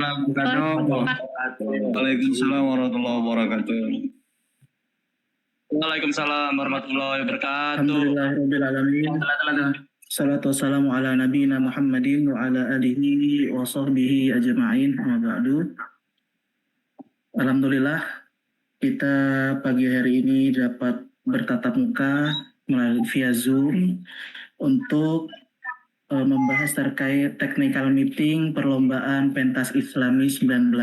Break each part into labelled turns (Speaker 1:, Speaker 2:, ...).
Speaker 1: Waalaikumsalam warahmatullahi wabarakatuh.
Speaker 2: Waalaikumsalam warahmatullahi wabarakatuh.
Speaker 3: Alhamdulillahirabbil alamin. Salatu wassalamu ala nabiyina Muhammadin wa ala alihi wa sahbihi ajma'in. Amma ba'du. Alhamdulillah kita pagi hari ini dapat bertatap muka melalui via Zoom untuk membahas terkait technical meeting perlombaan pentas Islami 19.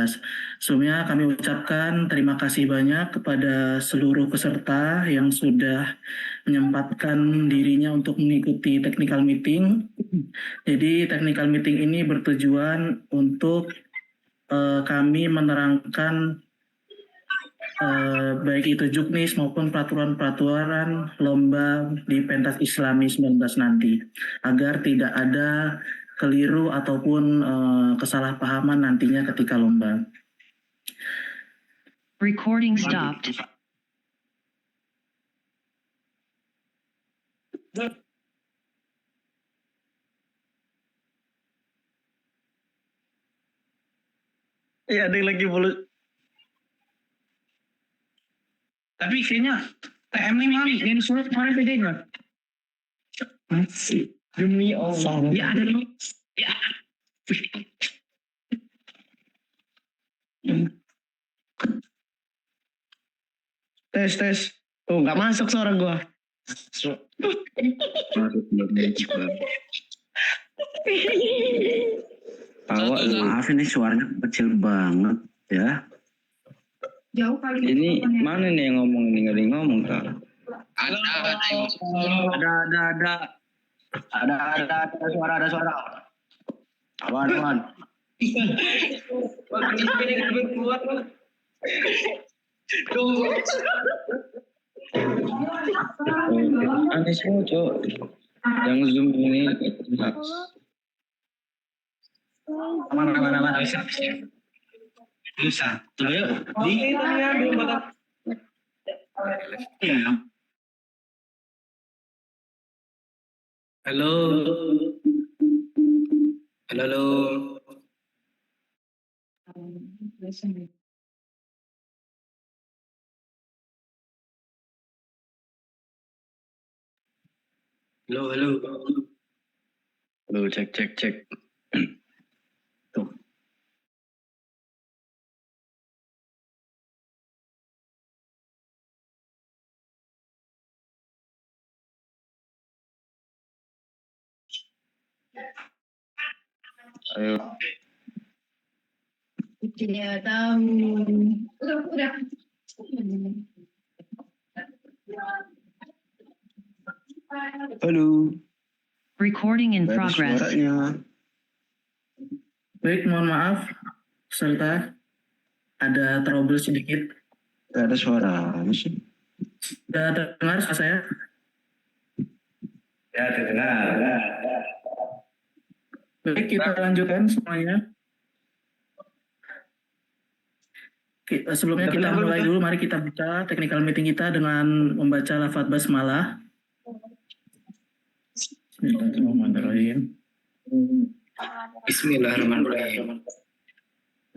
Speaker 3: Sebelumnya kami ucapkan terima kasih banyak kepada seluruh peserta yang sudah menyempatkan dirinya untuk mengikuti technical meeting. Jadi technical meeting ini bertujuan untuk kami menerangkan baik itu juknis maupun peraturan-peraturan lomba di pentas Islami 19 nanti, agar tidak ada keliru ataupun kesalahpahaman nantinya ketika lomba.
Speaker 4: Recording stopped.
Speaker 2: Iya, ada yang lagi boleh. Tapi kayaknya TM ini mami, yang surat kemarin beda nggak? Demi Allah. Ya ada loh. Ya. Tes. Oh, nggak masuk suara gua.
Speaker 1: Awak maaf ini suaranya kecil banget ya.
Speaker 5: Jauh kali
Speaker 1: ini mana nih yang ngomong ini, nggak ada yang ngomong tak?
Speaker 2: Ada suara.
Speaker 1: Awan. Aneh semua cok. Yang Zoom ini
Speaker 2: Mana bisa. Tuh yuk. Iya. Halo.
Speaker 1: Halo, cek. Tuh. Ayo.
Speaker 5: Tidak tahu. Udah.
Speaker 1: Halo.
Speaker 4: Recording in progress.
Speaker 1: Suaranya.
Speaker 3: Baik, mohon maaf peserta, ada trouble sedikit.
Speaker 1: Gak ada suara sih.
Speaker 3: Sudah dengar suara saya?
Speaker 2: Ya, dengar.
Speaker 3: Baik, kita lanjutkan semuanya. Sebelumnya kita mulai dulu, mari kita buka technical meeting kita dengan membaca lafaz basmalah.
Speaker 2: Bismillahirrahmanirrahim.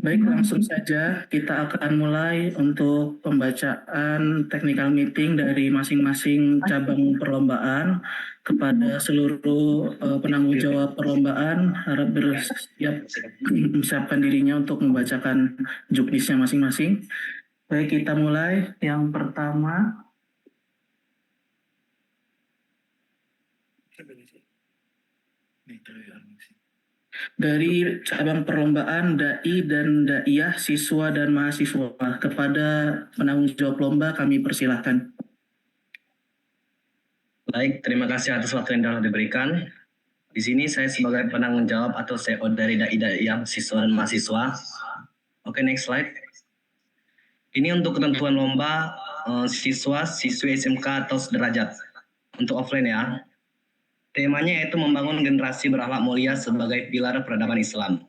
Speaker 3: Baik, langsung saja kita akan mulai untuk pembacaan technical meeting dari masing-masing cabang perlombaan. Kepada seluruh penanggung jawab perlombaan, harap bersiapkan dirinya untuk membacakan juknisnya masing-masing. Baik, kita mulai. Yang pertama, dari cabang perlombaan Dai dan Daiyah, siswa dan mahasiswa. Kepada penanggung jawab lomba kami persilahkan.
Speaker 6: Baik, terima kasih atas waktu yang telah diberikan. Di sini saya sebagai penanggung jawab atau CEO dari Dai Daiyah, siswa dan mahasiswa. Oke, next slide. Ini untuk ketentuan lomba siswi SMK atau sederajat. Untuk offline ya. Temanya yaitu membangun generasi berakhlak mulia sebagai pilar peradaban Islam.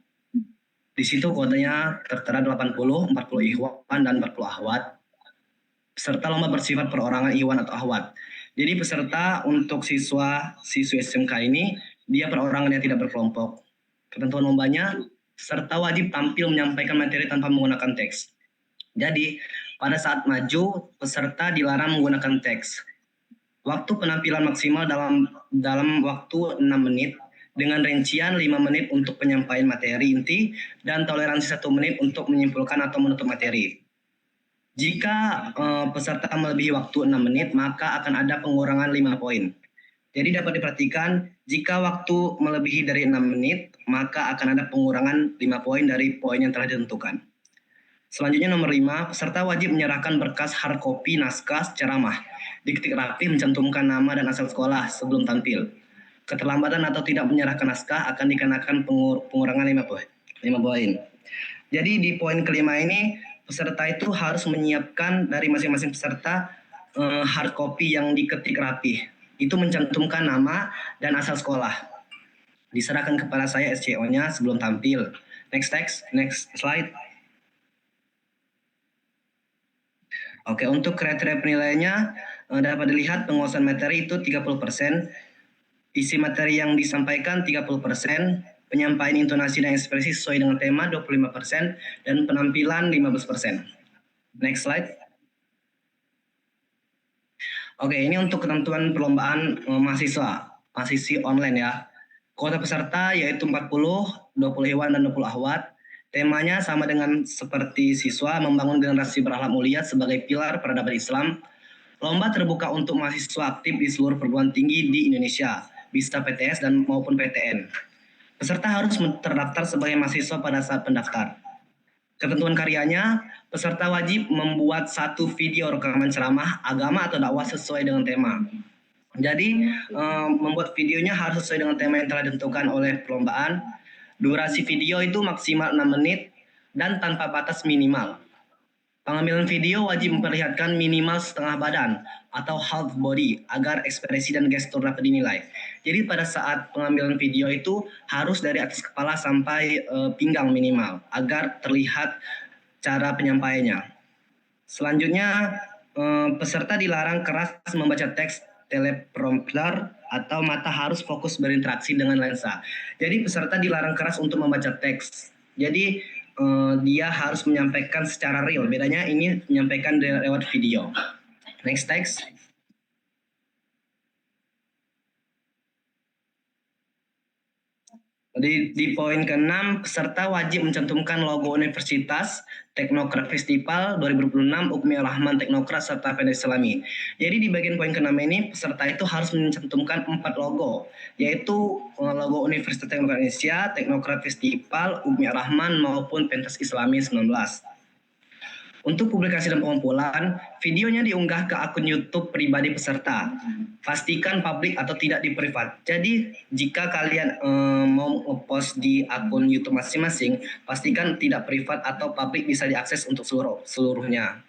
Speaker 6: Di situ kuotanya tertera 80, 40 ikhwan dan 40 akhwat. Peserta lomba bersifat perorangan ikhwan atau akhwat. Jadi peserta untuk siswi SMK ini dia perorangan yang tidak berkelompok. Ketentuan lombanya serta wajib tampil menyampaikan materi tanpa menggunakan teks. Jadi, pada saat maju, peserta dilarang menggunakan teks. Waktu penampilan maksimal dalam waktu 6 menit, dengan rincian 5 menit untuk penyampaian materi inti, dan toleransi 1 menit untuk menyimpulkan atau menutup materi. Jika peserta melebihi waktu 6 menit, maka akan ada pengurangan 5 poin. Jadi dapat diperhatikan, jika waktu melebihi dari 6 menit, maka akan ada pengurangan 5 poin dari poin yang telah ditentukan. Selanjutnya nomor 5, peserta wajib menyerahkan berkas hard copy naskah ceramah. Diketik rapi mencantumkan nama dan asal sekolah sebelum tampil. Keterlambatan atau tidak menyerahkan naskah akan dikenakan pengurangan 5 poin. Jadi di poin kelima ini, peserta itu harus menyiapkan dari masing-masing peserta hard copy yang diketik rapi. Itu mencantumkan nama dan asal sekolah. Diserahkan kepada saya SCO-nya sebelum tampil. Next slide. Oke, untuk kriteria penilaiannya dapat dilihat penguasaan materi itu 30%, isi materi yang disampaikan 30%, penyampaian intonasi dan ekspresi sesuai dengan tema 25%, dan penampilan 15%. Next slide. Oke, ini untuk ketentuan perlombaan mahasiswi online ya. Kuota peserta yaitu 40, 20 hewan dan 20 ahwat. Temanya sama dengan seperti siswa, membangun generasi berakhlak mulia sebagai pilar peradaban Islam. Lomba terbuka untuk mahasiswa aktif di seluruh perguruan tinggi di Indonesia, bisa PTS dan maupun PTN. Peserta harus terdaftar sebagai mahasiswa pada saat pendaftar. Ketentuan karyanya, peserta wajib membuat 1 video rekaman ceramah, agama atau dakwah sesuai dengan tema. Jadi, membuat videonya harus sesuai dengan tema yang telah ditentukan oleh perlombaan. Durasi video itu maksimal 6 menit dan tanpa batas minimal. Pengambilan video wajib memperlihatkan minimal setengah badan atau half body agar ekspresi dan gestur dapat dinilai. Jadi pada saat pengambilan video itu harus dari atas kepala sampai pinggang minimal agar terlihat cara penyampaiannya. Selanjutnya peserta dilarang keras membaca teks teleprompter atau mata harus fokus berinteraksi dengan lensa. Jadi peserta dilarang keras untuk membaca teks. Jadi dia harus menyampaikan secara real. Bedanya ini menyampaikan lewat video. Next text. Di poin ke-6, peserta wajib mencantumkan logo universitas, Teknokrat Festival 2026, Ukmi Rahman Teknokrat, serta Pendidikan Islami. Jadi di bagian poin ke-6 ini, peserta itu harus mencantumkan 4 logo, yaitu logo Universitas Teknokrat Indonesia, Teknokrat Festival, Ukmi Rahman, maupun Pendidikan Islami 19. Untuk publikasi dan pengumpulan, videonya diunggah ke akun YouTube pribadi peserta. Pastikan publik atau tidak di privat. Jadi, jika kalian mau nge-post di akun YouTube masing-masing, pastikan tidak privat atau publik bisa diakses untuk seluruhnya.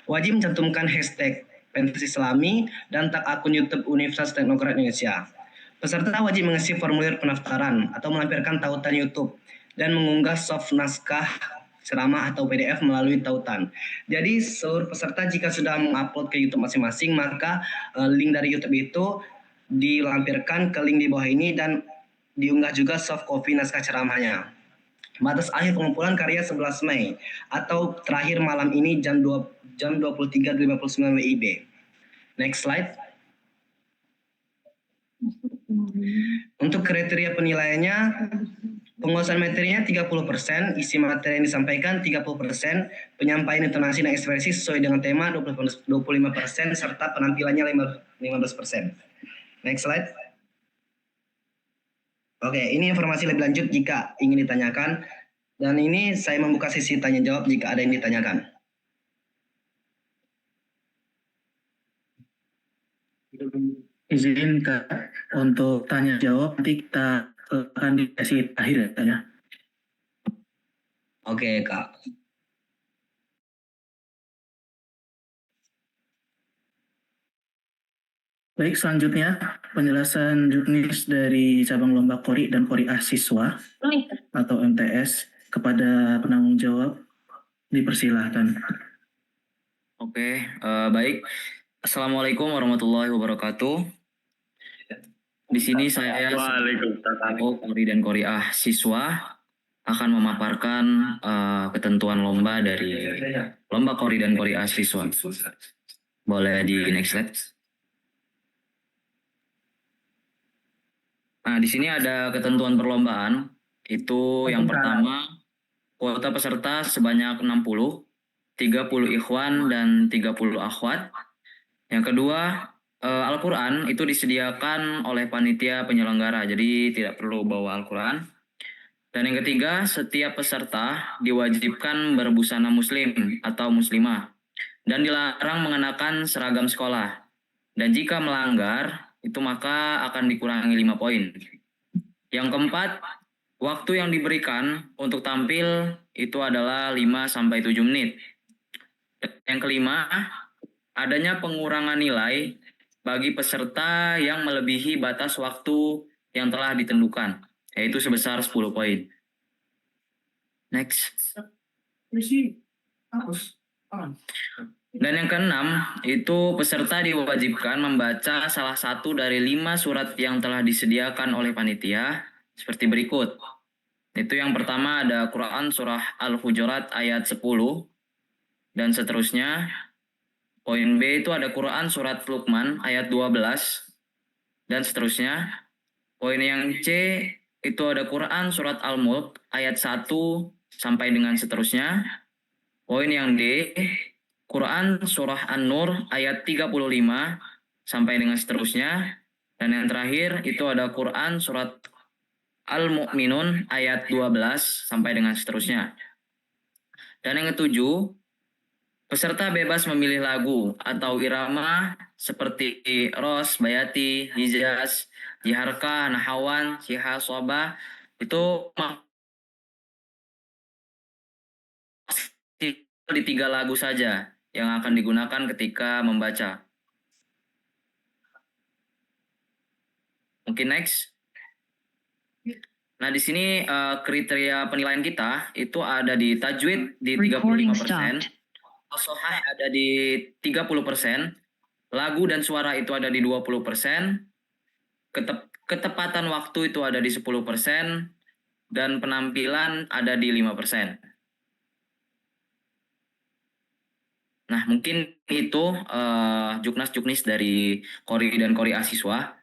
Speaker 6: Wajib mencantumkan hashtag Pendidikan Islami dan tag akun YouTube Universitas Teknokrat Indonesia. Peserta wajib mengisi formulir pendaftaran atau melampirkan tautan YouTube dan mengunggah soft naskah ceramah atau PDF melalui tautan. Jadi seluruh peserta jika sudah mengupload ke YouTube masing-masing, maka link dari YouTube itu dilampirkan ke link di bawah ini dan diunggah juga soft copy naskah ceramahnya. Batas akhir pengumpulan karya 11 Mei atau terakhir malam ini jam 23.59 WIB. Next slide. Untuk kriteria penilaiannya, penguasaan materinya 30%, isi materi yang disampaikan 30%, penyampaian intonasi dan ekspresi sesuai dengan tema 25%, serta penampilannya 15%. Next slide. Oke, ini informasi lebih lanjut jika ingin ditanyakan. Dan ini saya membuka sesi tanya jawab jika ada yang ditanyakan.
Speaker 3: Izin Kak, untuk tanya jawab nanti kita akan di sesi akhir ya.
Speaker 6: Oke, Kak.
Speaker 3: Baik, selanjutnya penjelasan jurnalis dari cabang lomba Kori dan Kori siswa atau MTS kepada penanggung jawab, dipersilahkan.
Speaker 1: Oke, baik. Assalamualaikum warahmatullahi wabarakatuh. Di sini saya Kori dan Kori siswa
Speaker 7: akan memaparkan ketentuan lomba dari lomba Kori dan Kori Asiswa. Boleh di next slide. Nah, di sini ada ketentuan perlombaan. Itu yang pertama, kuota peserta sebanyak 60, 30 ikhwan dan 30 akhwat. Yang kedua, Al-Quran itu disediakan oleh panitia penyelenggara, jadi tidak perlu bawa Al-Quran. Dan yang ketiga, setiap peserta diwajibkan berbusana muslim atau muslimah dan dilarang mengenakan seragam sekolah. Dan jika melanggar, itu maka akan dikurangi 5 poin. Yang keempat, waktu yang diberikan untuk tampil itu adalah 5-7 menit. Yang kelima, adanya pengurangan nilai bagi peserta yang melebihi batas waktu yang telah ditentukan, yaitu sebesar 10 poin. Next. Dan yang keenam, itu peserta diwajibkan membaca salah satu dari 5 surat yang telah disediakan oleh panitia seperti berikut. Itu yang pertama ada Quran surah Al-Hujurat ayat 10 dan seterusnya. Poin B itu ada Quran surat Luqman ayat 12 dan seterusnya. Poin yang C itu ada Quran surat Al-Mulk ayat 1 sampai dengan seterusnya. Poin yang D, Quran surah An-Nur ayat 35 sampai dengan seterusnya. Dan yang terakhir itu ada Quran surat Al-Mu'minun ayat 12 sampai dengan seterusnya. Dan yang ketujuh, peserta bebas memilih lagu atau irama seperti Ros, Bayati, Hijaz, Jiharka, Nahawan, Siha, Soba. Itu di 3 lagu saja yang akan digunakan ketika membaca. Mungkin next. Nah, di sini kriteria penilaian kita itu ada di tajwid di
Speaker 4: Recording
Speaker 7: 35%,
Speaker 4: stopped.
Speaker 7: As-Sohah ada di 30%, lagu dan suara itu ada di 20%, ketepatan waktu itu ada di 10%, dan penampilan ada di 5%. Nah, mungkin itu juknis-juknis dari Kori dan Kori Asiswa.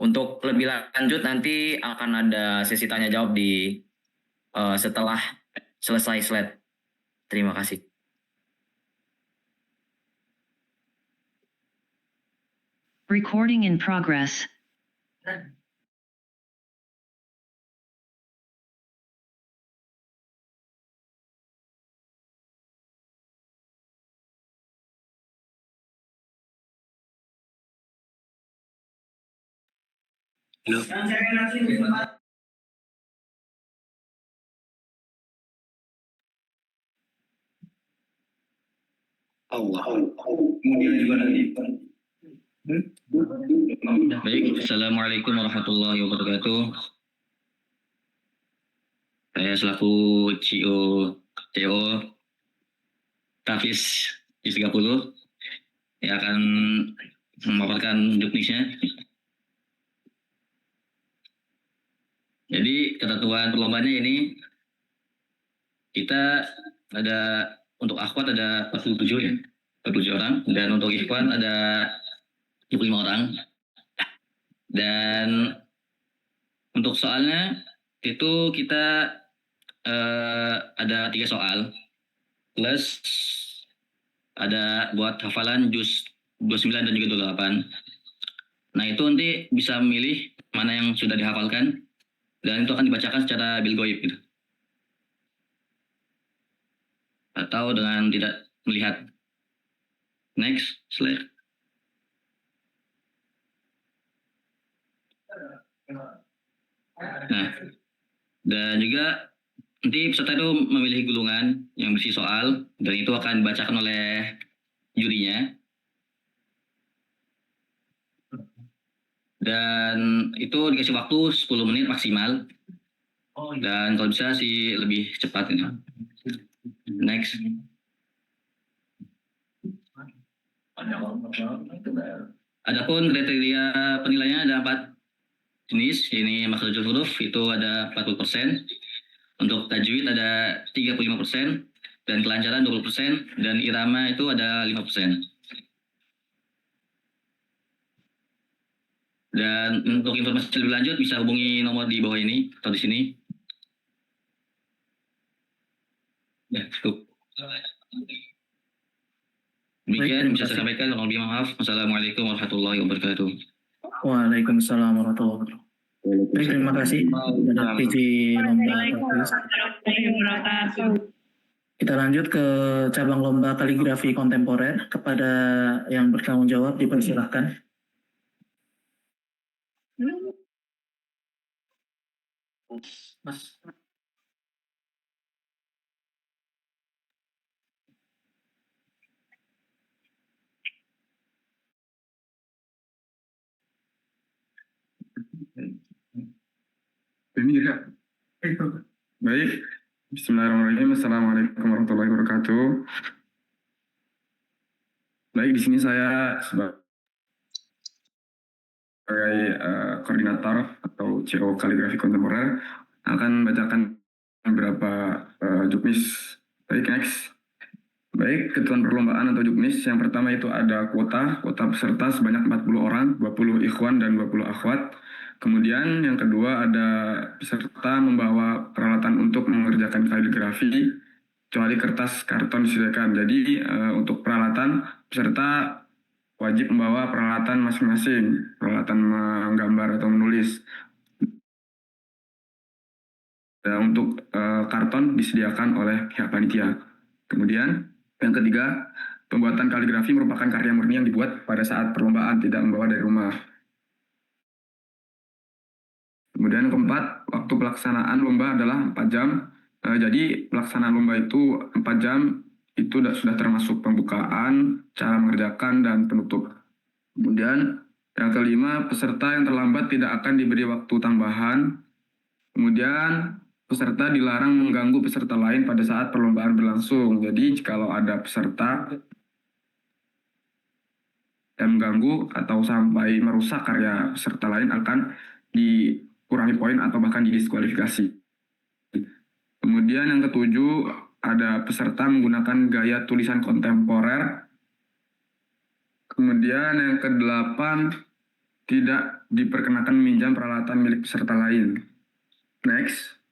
Speaker 7: Untuk lebih lanjut nanti akan ada sesi tanya jawab di setelah selesai slide. Terima kasih.
Speaker 4: Recording in progress.
Speaker 8: Baik, Assalamualaikum warahmatullahi wabarakatuh. Saya selaku CO Tafis I30 yang akan memaparkan juknisnya. Jadi ketentuan perlombaannya ini kita ada untuk akhwat ada 47 ya, 47 orang, dan untuk ikhwan ada 25 orang. Dan untuk soalnya itu kita ada 3 soal plus ada buat hafalan juz 29 dan juga 28. Nah, itu nanti bisa memilih mana yang sudah dihafalkan dan itu akan dibacakan secara bil ghaib gitu. Atau dengan tidak melihat. Next slide. Nah, dan juga nanti peserta itu memilih gulungan yang berisi soal dan itu akan dibacakan oleh jurinya. Dan itu dikasih waktu 10 menit maksimal. Dan kalau bisa sih lebih cepat ini. Next. Adapun kriteria penilaiannya ada 4 jenis. Ini makhrajul huruf itu ada 40%. Untuk tajwid ada 35%, dan kelancaran 20%, dan irama itu ada 5%. Dan untuk informasi lebih lanjut bisa hubungi nomor di bawah ini atau di sini. Ya, cukup. Demikian bisa saya sampaikan. Mohon maaf. Wassalamualaikum warahmatullahi wabarakatuh.
Speaker 3: Waalaikumsalam warahmatullahi wabarakatuh. Baik, terima kasih kepada PJ Lomba Tafis. Kita lanjut ke cabang lomba kaligrafi kontemporer. Kepada yang bertanggung jawab dipersilahkan. Mas.
Speaker 9: Ini ya. Baik. Bismillahirrahmanirrahim. Assalamualaikum warahmatullahi wabarakatuh. Baik, di sini saya sebagai koordinator atau CO kaligrafi kontemporer akan bacakan beberapa juknis. Baik, next. Baik, ketentuan perlombaan atau juknis. Yang pertama itu ada kuota peserta sebanyak 40 orang, 20 ikhwan dan 20 akhwat. Kemudian yang kedua ada peserta membawa peralatan untuk mengerjakan kaligrafi, kecuali kertas karton disediakan. Jadi untuk peralatan peserta wajib membawa peralatan masing-masing, peralatan menggambar atau menulis. Untuk karton disediakan oleh pihak panitia. Kemudian yang ketiga, pembuatan kaligrafi merupakan karya murni yang dibuat pada saat perlombaan, tidak membawa dari rumah. Kemudian keempat, waktu pelaksanaan lomba adalah 4 jam. Jadi pelaksanaan lomba itu 4 jam, itu sudah termasuk pembukaan, cara mengerjakan, dan penutup. Kemudian yang kelima, peserta yang terlambat tidak akan diberi waktu tambahan. Kemudian peserta dilarang mengganggu peserta lain pada saat perlombaan berlangsung. Jadi kalau ada peserta yang mengganggu atau sampai merusak karya peserta lain akan dikurangi poin atau bahkan didiskualifikasi. Kemudian yang ketujuh, ada peserta menggunakan gaya tulisan kontemporer. Kemudian yang kedelapan, tidak diperkenakan meminjam peralatan milik peserta lain. Next.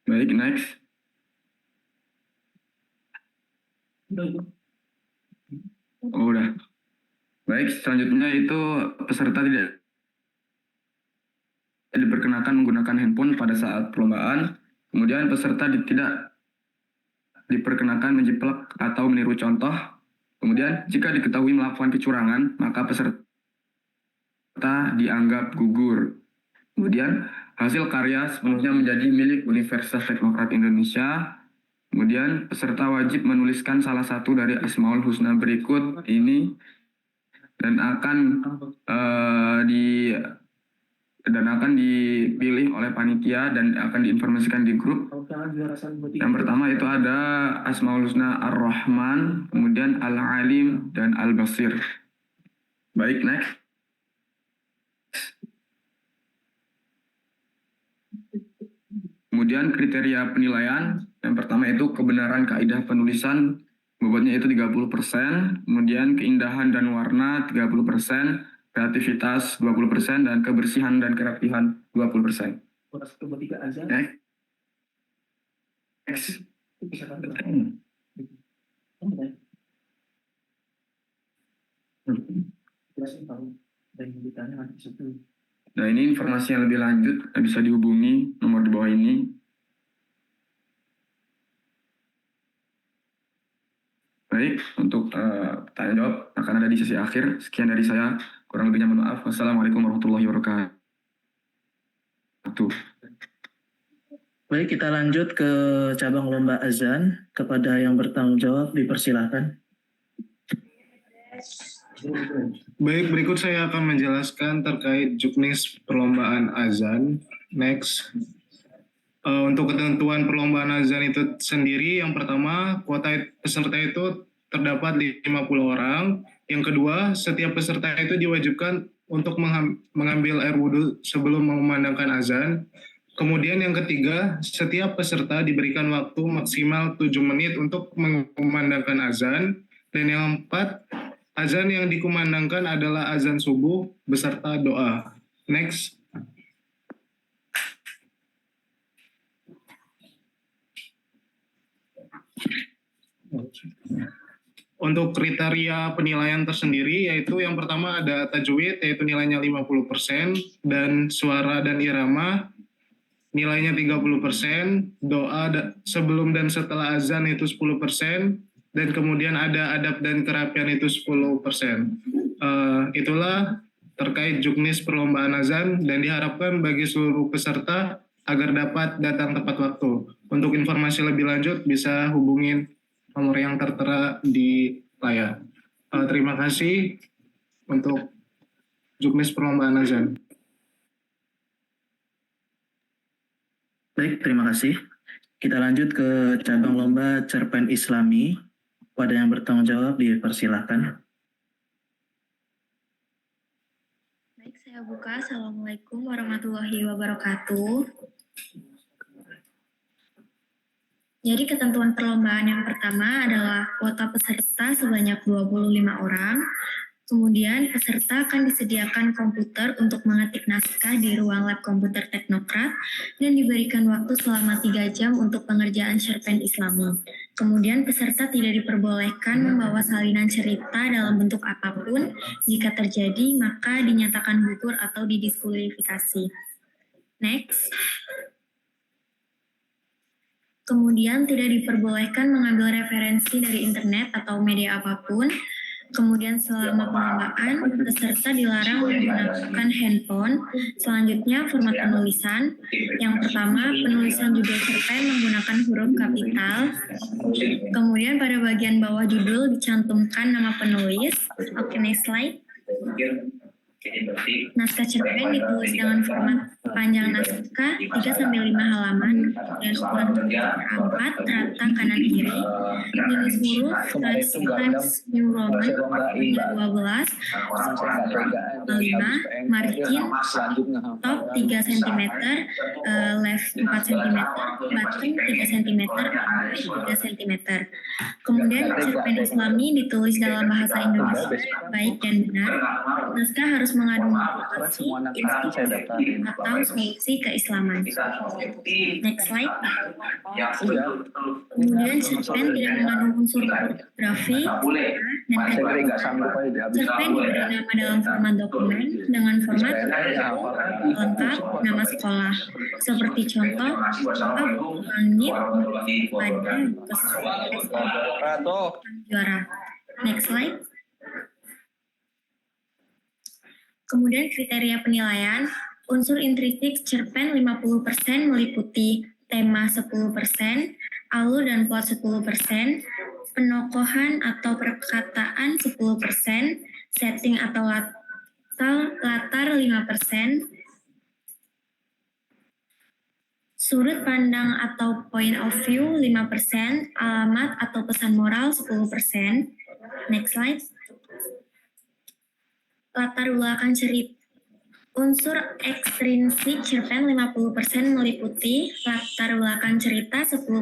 Speaker 9: Baik, next. Oh, udah. Baik, selanjutnya itu peserta tidak diperkenakan menggunakan handphone pada saat perlombaan. Kemudian peserta tidak diperkenakan menjiplak atau meniru contoh. Kemudian jika diketahui melakukan kecurangan, maka peserta dianggap gugur. Kemudian hasil karya sepenuhnya menjadi milik Universitas Teknokrat Indonesia. Kemudian peserta wajib menuliskan salah satu dari Asmaul Husna berikut ini dan akan dipilih oleh panitia dan akan diinformasikan di grup. Yang pertama itu ada Asmaul Husna Ar-Rahman, kemudian Al-Alim dan Al-Basir. Baik, next. Kemudian kriteria penilaian, yang pertama itu kebenaran kaidah penulisan, bobotnya itu 30%, kemudian keindahan dan warna 30%, kreativitas 20%, dan kebersihan dan kerapihan 20%. Next. Nah, ini informasi yang lebih lanjut bisa dihubungi nomor di bawah ini. Baik, untuk tanya jawab akan ada di sesi akhir. Sekian dari saya, kurang lebihnya mohon maaf. Wassalamualaikum warahmatullahi wabarakatuh.
Speaker 3: Baik, kita lanjut ke cabang lomba azan. Kepada yang bertanggung jawab dipersilahkan.
Speaker 10: Baik, berikut saya akan menjelaskan terkait juknis perlombaan azan. Next. Untuk ketentuan perlombaan azan itu sendiri, yang pertama, kuota peserta itu terdapat 50 orang. Yang kedua, setiap peserta itu diwajibkan untuk mengambil air wudhu sebelum mengumandangkan azan. Kemudian yang ketiga, setiap peserta diberikan waktu maksimal 7 menit untuk mengumandangkan azan. Dan yang keempat, azan yang dikumandangkan adalah azan subuh beserta doa. Next. Untuk kriteria penilaian tersendiri, yaitu yang pertama ada tajwid, yaitu nilainya 50%, dan suara dan irama nilainya 30%, doa sebelum dan setelah azan itu 10%, dan kemudian ada adab dan kerapian itu 10%. Itulah terkait juknis perlombaan azan, dan diharapkan bagi seluruh peserta agar dapat datang tepat waktu. Untuk informasi lebih lanjut bisa hubungin nomor yang tertera di layar. Terima kasih untuk juknis perlombaan azan.
Speaker 3: Baik, terima kasih. Kita lanjut ke cabang lomba cerpen Islami. Pada yang bertanggung jawab dipersilahkan.
Speaker 5: Baik, saya buka. Assalamualaikum warahmatullahi wabarakatuh. Jadi ketentuan perlombaan yang pertama adalah kuota peserta sebanyak 25 orang. Kemudian peserta akan disediakan komputer untuk mengetik naskah di ruang lab komputer teknokrat dan diberikan waktu selama 3 jam untuk pengerjaan cerpen Islami. Kemudian peserta tidak diperbolehkan membawa salinan cerita dalam bentuk apapun. Jika terjadi, maka dinyatakan gugur atau didiskualifikasi. Next. Kemudian tidak diperbolehkan mengambil referensi dari internet atau media apapun. Kemudian selama perlombaan, peserta dilarang menggunakan handphone. Selanjutnya format penulisan. Yang pertama, penulisan judul cerpen menggunakan huruf kapital. Kemudian pada bagian bawah judul dicantumkan nama penulis. Oke, next slide. Naskah cerpen ditulis dengan format panjang naskah 3-5 halaman dan ukuran huruf 4 rata kanan kiri. Jenis huruf Times New Roman 12, 5, margin top 3 cm, left 4 cm, bottom 3 cm, 3 cm. Kemudian cerpen Islami ditulis dalam bahasa Indonesia baik dan benar. Naskah harus mengandung motivasi, inspirasi, atau solusi keislaman. Next slide. Kemudian cerpen tidak mengandung unsur pornografi dan cerpen diberi nama dalam format dokumen dengan format lengkap nama sekolah. Seperti contoh, langit pada juara. Next slide. Kemudian kriteria penilaian, unsur intrinsik cerpen 50% meliputi tema 10%, alur dan plot 10%, penokohan atau perkataan 10%, setting atau latar 5%, sudut pandang atau point of view 5%, alamat atau pesan moral 10%. Next slide. Latar belakang cerita. Unsur ekstrinsik cerpen 50% meliputi latar belakang cerita 10%,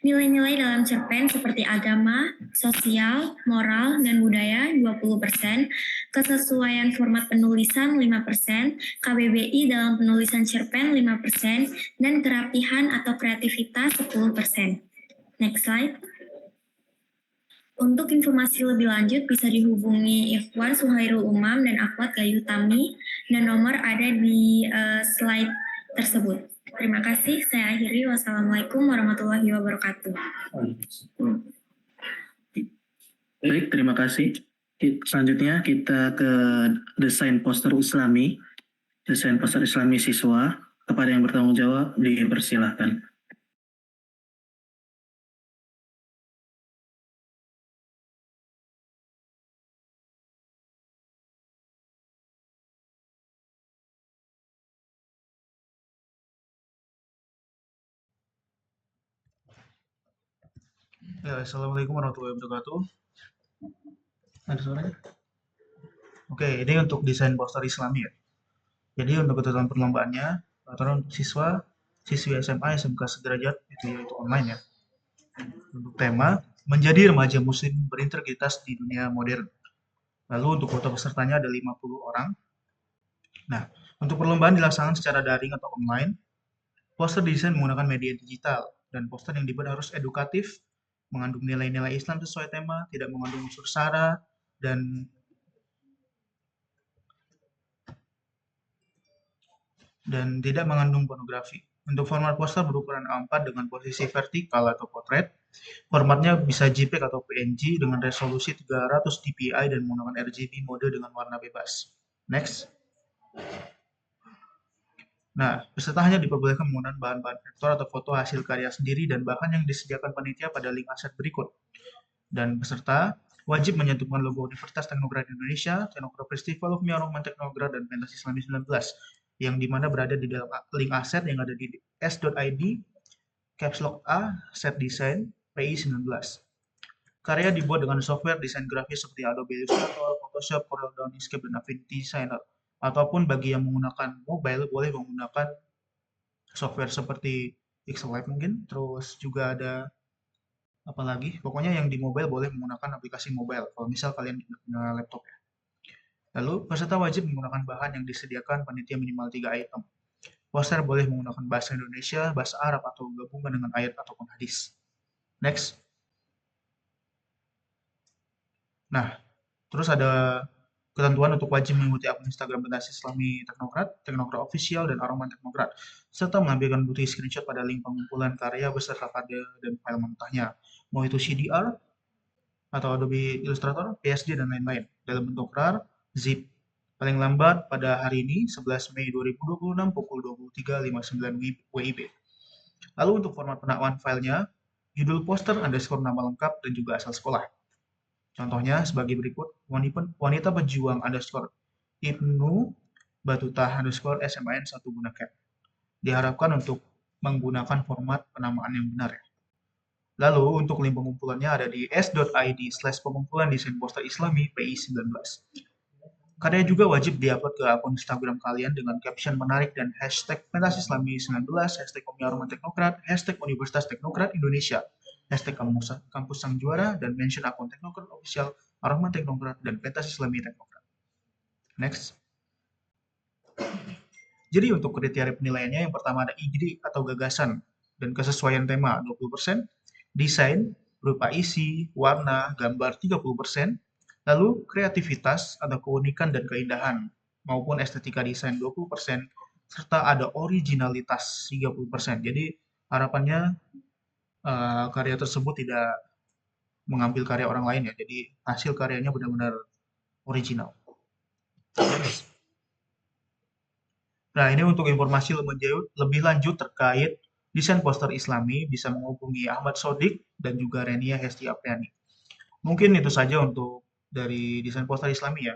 Speaker 5: nilai-nilai dalam cerpen seperti agama, sosial, moral, dan budaya 20%, kesesuaian format penulisan 5%, KBBI dalam penulisan cerpen 5%, dan kerapihan atau kreativitas 10%. Next slide. Untuk informasi lebih lanjut bisa dihubungi Ikhwan Suhairul Umam dan Akhwat Gayu Tami dan nomor ada di slide tersebut. Terima kasih, saya akhiri. Wassalamualaikum warahmatullahi wabarakatuh.
Speaker 3: Baik, terima kasih. Selanjutnya kita ke desain poster Islami. Desain poster Islami siswa. Kepada yang bertanggung jawab dipersilahkan.
Speaker 10: Ya, Assalamualaikum warahmatullahi wabarakatuh.
Speaker 2: Ada suaranya? Oke, ini untuk desain poster Islami ya. Jadi untuk ketentuan perlombaannya, peraturan untuk siswi SMA, SMK sederajat itu yaitu online ya. Untuk tema, menjadi remaja muslim berintegritas di dunia modern. Lalu untuk kuota pesertanya ada 50 orang. Nah, untuk perlombaan dilaksanakan secara daring atau online. Poster desain menggunakan media digital, dan poster yang dibuat harus edukatif, mengandung nilai-nilai Islam sesuai tema, tidak mengandung unsur sara, dan tidak mengandung pornografi. Untuk format poster berukuran A4 dengan posisi vertikal atau potret. Formatnya bisa JPEG atau PNG dengan resolusi 300 dpi dan menggunakan RGB mode dengan warna bebas. Next. Nah, peserta hanya diperbolehkan menggunakan bahan-bahan vektor atau foto hasil karya sendiri dan bahkan yang disediakan panitia pada link aset berikut. Dan peserta wajib menyantumkan logo Universitas Teknograt Indonesia, Teknograt Festival of Miaroman Teknograt, dan Pentas Islami 19, yang dimana berada di dalam link aset yang ada di s.id, caps lock A, set design, PI 19. Karya dibuat dengan software desain grafis seperti Adobe Illustrator, Photoshop, Corel Draw, Inkscape, dan Affinity Designer. Ataupun bagi yang menggunakan mobile, boleh menggunakan software seperti Pixel mungkin, terus juga ada apa lagi, pokoknya yang di mobile boleh menggunakan aplikasi mobile, kalau misal kalian punya laptop ya. Lalu, peserta wajib menggunakan bahan yang disediakan panitia minimal 3 item. Poster boleh menggunakan bahasa Indonesia, bahasa Arab, atau gabungan dengan ayat ataupun hadis. Next. Nah, terus ada ketentuan untuk wajib mengikuti akun Instagram Pentas Islami Teknograt, Teknograt Official, dan Aroman Teknograt, serta mengambilkan bukti screenshot pada link pengumpulan karya beserta kode dan file mentahnya, mau itu CDR, atau Adobe Illustrator, PSD, dan lain-lain, dalam bentuk RAR, zip, paling lambat pada hari ini, 11 Mei 2026, pukul 23.59 WIB. Lalu untuk format penakwaan filenya, judul poster underscore nama lengkap dan juga asal sekolah. Contohnya sebagai berikut, wanita pejuang underscore Ibnu Batutah underscore SMAN 1 gunakan. Diharapkan untuk menggunakan format penamaan yang benar ya. Lalu untuk link pengumpulannya ada di s.id/pengumpulan desain poster Islami PI 19. Karya juga wajib diupload ke akun Instagram kalian dengan caption menarik dan hashtag Pentas Islami 19, hashtag Aroman Teknograt, hashtag Universitas Teknograt Indonesia, hashtag Kampus Sang Juara, dan mention akun Teknograt Official, Aroman Teknograt, dan Pentas Islami Teknograt. Next. Jadi untuk kriteria penilaiannya, yang pertama ada ide atau gagasan dan kesesuaian tema 20%, desain berupa isi, warna, gambar 30%, lalu kreativitas atau keunikan dan keindahan maupun estetika desain 20%, serta ada originalitas 30%. Jadi harapannya karya tersebut tidak mengambil karya orang lain ya, jadi hasil karyanya benar-benar original. Nah, ini untuk informasi lebih lanjut terkait desain poster Islami bisa menghubungi Ahmad Sodik dan juga Renia Hesti Apriani. Mungkin itu saja untuk dari desain poster Islami ya.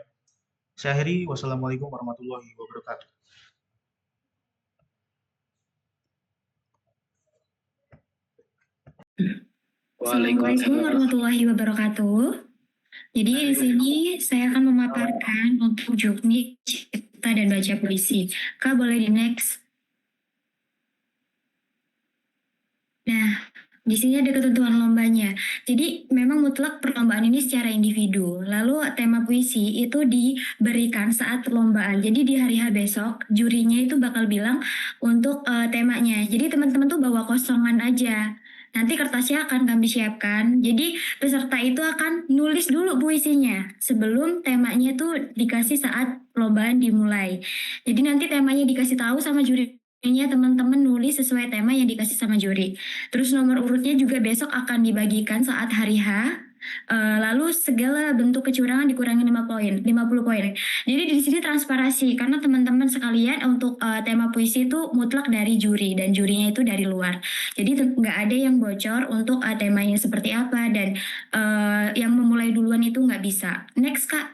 Speaker 2: Saya akhiri, wassalamualaikum warahmatullahi wabarakatuh.
Speaker 5: Assalamualaikum warahmatullahi wabarakatuh. Jadi di sini saya akan memaparkan untuk juknis cipta dan baca puisi. Kak, boleh di next. Nah, di sini ada ketentuan lombanya. Jadi memang mutlak perlombaan ini secara individu. Lalu tema puisi itu diberikan saat perlombaan. Jadi di hari H besok jurinya itu bakal bilang untuk temanya. Jadi teman-teman tuh bawa kosongan aja. Nanti kertasnya akan kami siapkan. Jadi peserta itu akan nulis dulu puisinya sebelum temanya tuh dikasih saat perlombaan dimulai. Jadi nanti temanya dikasih tahu sama jurinya, teman-teman nulis sesuai tema yang dikasih sama juri. Terus nomor urutnya juga besok akan dibagikan saat hari H. Lalu segala bentuk kecurangan dikurangi 50 poin. Jadi di sini transparansi karena teman-teman sekalian untuk tema puisi itu mutlak dari juri dan jurinya itu dari luar. Jadi nggak ada yang bocor untuk temanya seperti apa dan yang memulai duluan itu nggak bisa. Next Kak.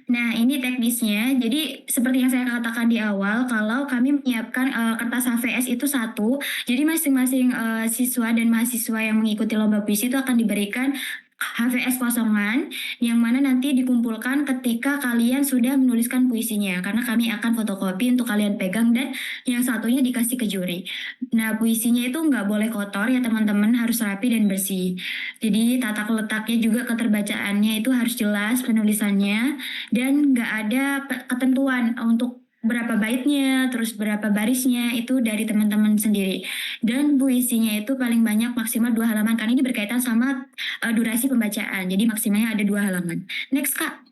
Speaker 5: Nah, ini teknisnya. Jadi seperti yang saya katakan di awal, kalau kami menyiapkan kertas HVS itu satu, jadi masing-masing siswa dan mahasiswa yang mengikuti lomba puisi itu akan diberikan HVS kosongan yang mana nanti dikumpulkan ketika kalian sudah menuliskan puisinya, karena kami akan fotokopi untuk kalian pegang dan yang satunya dikasih ke juri. Nah, puisinya itu nggak boleh kotor ya teman-teman, harus rapi dan bersih. Jadi tata letaknya juga keterbacaannya itu harus jelas penulisannya dan nggak ada ketentuan untuk berapa baitnya, terus berapa barisnya, itu dari teman-teman sendiri. Dan puisinya itu paling banyak maksimal 2 halaman, karena ini berkaitan sama durasi pembacaan. Jadi maksimalnya ada 2 halaman. Next, Kak.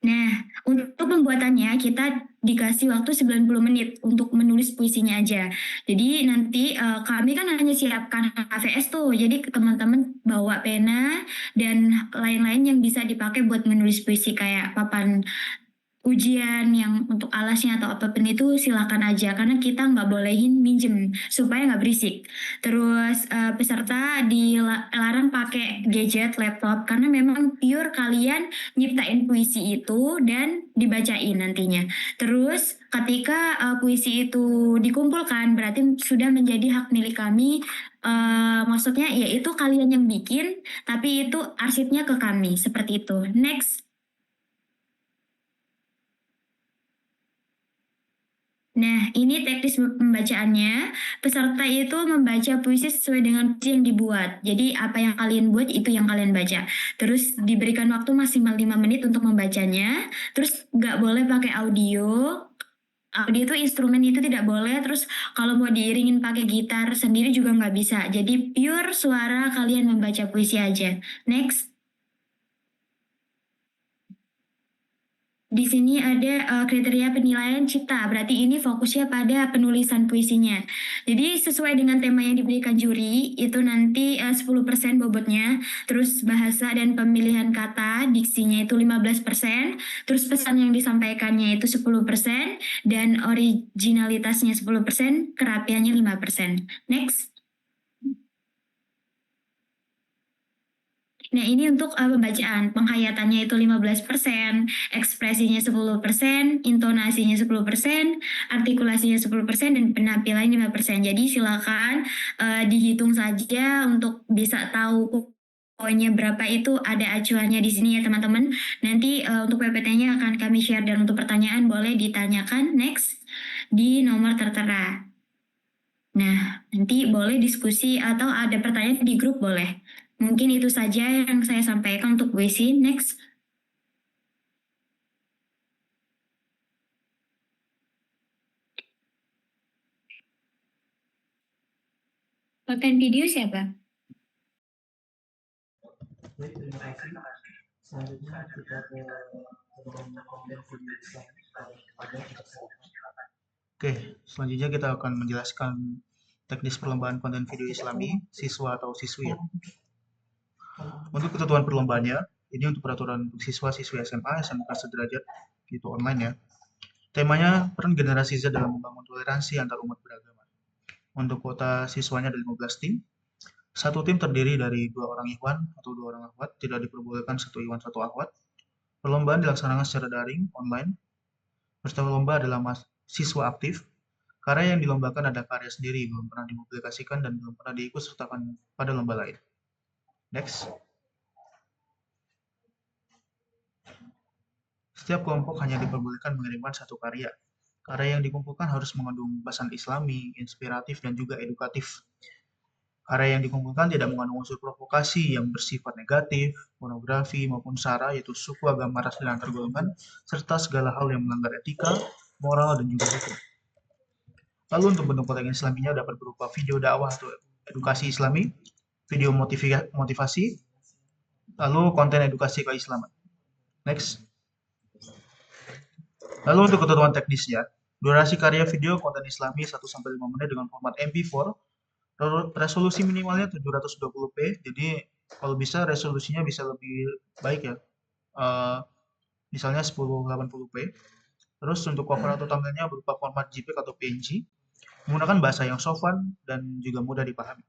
Speaker 5: Nah, untuk pembuatannya kita dikasih waktu 90 menit untuk menulis puisinya aja. Jadi nanti kami kan hanya siapkan HVS tuh, jadi teman-teman bawa pena dan lain-lain yang bisa dipakai buat menulis puisi kayak papan ujian yang untuk alasnya atau apapun itu silakan aja, karena kita nggak bolehin minjem supaya nggak berisik. Terus peserta dilarang pakai gadget, laptop, karena memang pure kalian nyiptain puisi itu dan dibacain nantinya. Terus ketika puisi itu dikumpulkan berarti sudah menjadi hak milik kami. Maksudnya ya itu kalian yang bikin, tapi itu arsipnya ke kami, seperti itu. Next. Nah, ini teknis pembacaannya. Peserta itu membaca puisi sesuai dengan puisi yang dibuat. Jadi apa yang kalian buat itu yang kalian baca. Terus diberikan waktu maksimal 5 menit untuk membacanya. Terus nggak boleh pakai audio. Audio itu instrumen itu tidak boleh. Terus kalau mau diiringin pakai gitar sendiri juga nggak bisa. Jadi pure suara kalian membaca puisi aja. Next. Di sini ada kriteria penilaian cipta, berarti ini fokusnya pada penulisan puisinya. Jadi sesuai dengan tema yang diberikan juri, itu nanti 10% bobotnya, terus bahasa dan pemilihan kata, diksinya itu 15%, terus pesan yang disampaikannya itu 10%, dan originalitasnya 10%, kerapiannya 5%. Next. Nah, ini untuk pembacaan. Penghayatannya itu 15%, ekspresinya 10%, intonasinya 10%, artikulasinya 10%, dan penampilannya 5%. Jadi silakan dihitung saja untuk bisa tahu poinnya berapa, itu ada acuannya di sini ya teman-teman. Nanti untuk PPT-nya akan kami share, dan untuk pertanyaan boleh ditanyakan next di nomor tertera. Nah, nanti boleh diskusi atau ada pertanyaan di grup boleh. Mungkin itu saja yang saya sampaikan untuk puisi. Next. Konten video siapa?
Speaker 2: Baik, terima kasih. Selanjutnya kita ke konten video Oke, selanjutnya kita akan menjelaskan teknis perlombaan konten video Islami siswa atau siswi ya. Untuk ketentuan perlombaannya, ini untuk peraturan untuk siswa-siswi SMA, SMK sederajat, gitu online ya. Temanya peran generasi Z dalam membangun toleransi antar umat beragama. Untuk kuota siswanya ada 15 tim. Satu tim terdiri dari 2 orang ikhwan atau 2 orang akhwat, tidak diperbolehkan 1 ikhwan 1 akhwat. Perlombaan dilaksanakan secara daring, online. Peserta lomba adalah siswa aktif. Karya yang dilombakan ada karya sendiri, belum pernah dipublikasikan dan belum pernah diikut sertakan pada lomba lain. Next. Setiap kelompok hanya diperbolehkan mengirimkan 1 karya. Karya yang dikumpulkan harus mengandung bahasan Islami, inspiratif, dan juga edukatif. Karya yang dikumpulkan tidak mengandung unsur provokasi yang bersifat negatif, pornografi, maupun sara, yaitu suku, agama, ras, dan antar golongan, serta segala hal yang melanggar etika, moral, dan juga hukum. Lalu untuk bentuk konten Islaminya dapat berupa video dakwah atau edukasi Islami, video motivasi, lalu konten edukasi keislaman. Next. Lalu untuk ketentuan teknisnya, durasi karya video konten Islami 1-5 menit dengan format MP4, resolusi minimalnya 720p, jadi kalau bisa resolusinya bisa lebih baik ya, misalnya 1080p. Terus untuk cover atau thumbnailnya berupa format JPEG atau PNG, menggunakan bahasa yang sopan dan juga mudah dipahami.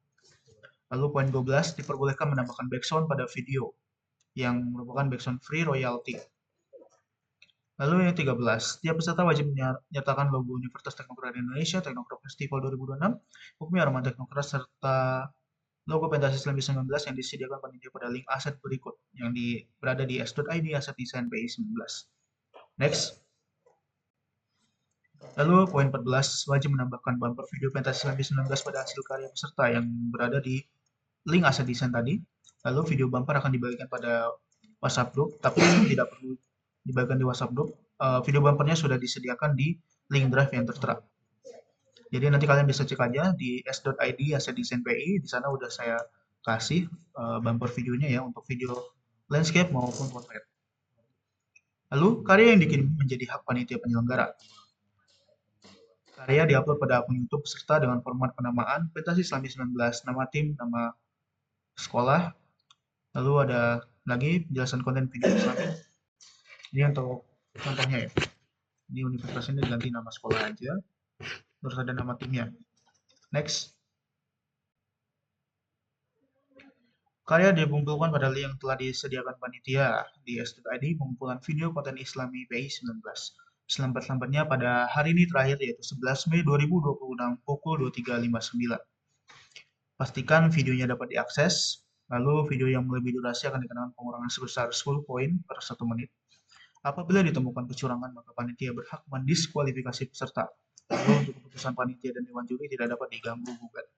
Speaker 2: Lalu poin 12, diperbolehkan menambahkan background pada video yang merupakan background free royalty. Lalu yang 13, tiap peserta wajib menyertakan logo Universitas Teknokrat Indonesia, Teknokrat Festival 2026, Hukmi Aroma Teknokrat, serta logo pentas Islam 19 yang disediakan panitia pada link aset berikut yang berada di s.id aset desain PI 19. Next. Lalu poin 14, wajib menambahkan bumper video pentas Islam 19 pada hasil karya peserta yang berada di link aset desain tadi. Lalu video bumper akan dibagikan pada WhatsApp group, tapi tidak perlu dibagikan di WhatsApp group. Video bumpernya sudah disediakan di link drive yang tertera. Jadi nanti kalian bisa cek aja di s.id aset desain PI, di sana udah saya kasih bumper videonya ya untuk video landscape maupun portrait. Lalu karya yang dikirim menjadi hak panitia penyelenggara. Karya diupload pada akun YouTube peserta dengan format penamaan pentas Islami 19, nama tim, nama sekolah. Lalu ada lagi penjelasan konten video Islami. Ini untuk contohnya ya. Ini universitas ini diganti nama sekolah aja. Terus ada nama timnya. Next. Karya dikumpulkan pada link yang telah disediakan panitia di s.id pengumpulan video konten Islami PI 19. Selambat-lambatnya pada hari ini terakhir yaitu 11 Mei 2026 pukul 23.59. Pastikan videonya dapat diakses. Lalu video yang melebihi durasi akan dikenakan pengurangan sebesar 10 poin per 1 menit. Apabila ditemukan kecurangan, maka panitia berhak mendiskualifikasi peserta. Lalu untuk keputusan panitia dan dewan juri tidak dapat diganggu gugat.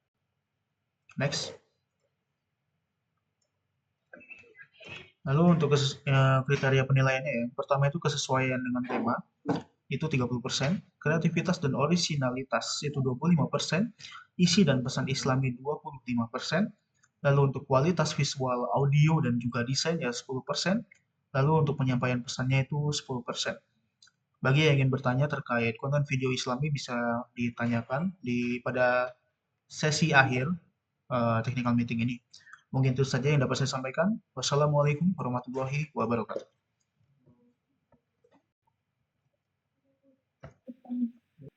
Speaker 2: Next. Lalu untuk kriteria penilaiannya ya, pertama itu kesesuaian dengan tema, itu 30%, kreativitas dan orisinalitas itu 25%, isi dan pesan Islami 25%, lalu untuk kualitas visual, audio dan juga desain ya 10%, lalu untuk penyampaian pesannya itu 10%. Bagi yang ingin bertanya terkait konten video Islami bisa ditanyakan pada sesi akhir technical meeting ini. Mungkin itu saja yang dapat saya sampaikan. Wassalamualaikum warahmatullahi wabarakatuh.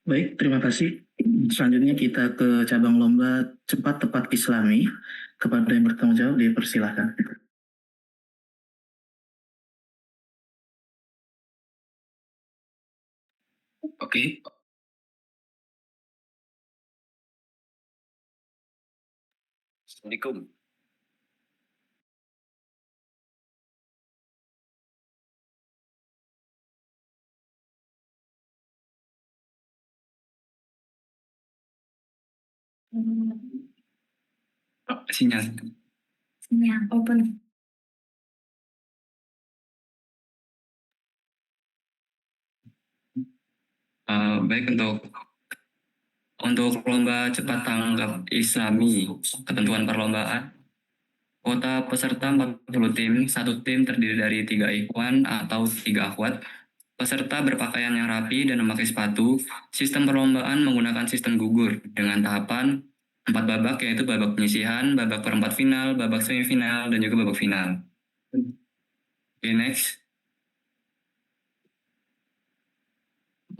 Speaker 3: Baik, terima kasih. Selanjutnya kita ke cabang lomba cepat tepat Islami. Kepada yang bertanggung jawab dipersilakan.
Speaker 7: Oke. Assalamualaikum. Sinyal.
Speaker 5: Sinyal open.
Speaker 7: Baik untuk lomba cepat tanggap Islami, ketentuan perlombaan. Kuota peserta 40 tim, satu tim terdiri dari 3 ikhwan atau 3 akhwat. Peserta berpakaian yang rapi dan memakai sepatu. Sistem perlombaan menggunakan sistem gugur dengan tahapan 4 babak, yaitu babak penyisihan, babak perempat final, babak semifinal, dan juga babak final. Okay, next.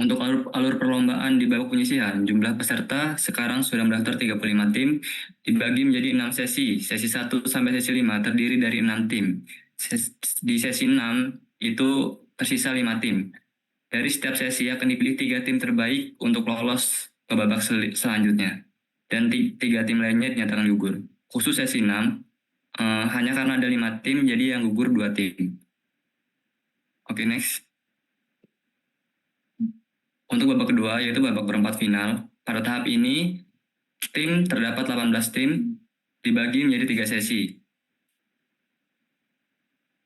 Speaker 7: Untuk alur perlombaan di babak penyisihan, jumlah peserta sekarang sudah mendaftar 35 tim, dibagi menjadi 6 sesi. Sesi 1 sampai sesi 5 terdiri dari 6 tim. Di sesi 6 itu tersisa 5 tim. Dari setiap sesi akan dipilih 3 tim terbaik untuk lolos ke babak selanjutnya. Dan 3 tim lainnya dinyatakan gugur. Khusus sesi 6, hanya karena ada 5 tim, jadi yang gugur 2 tim. Oke, next. Untuk babak kedua, yaitu babak perempat final, pada tahap ini, terdapat 18 tim, dibagi menjadi 3 sesi.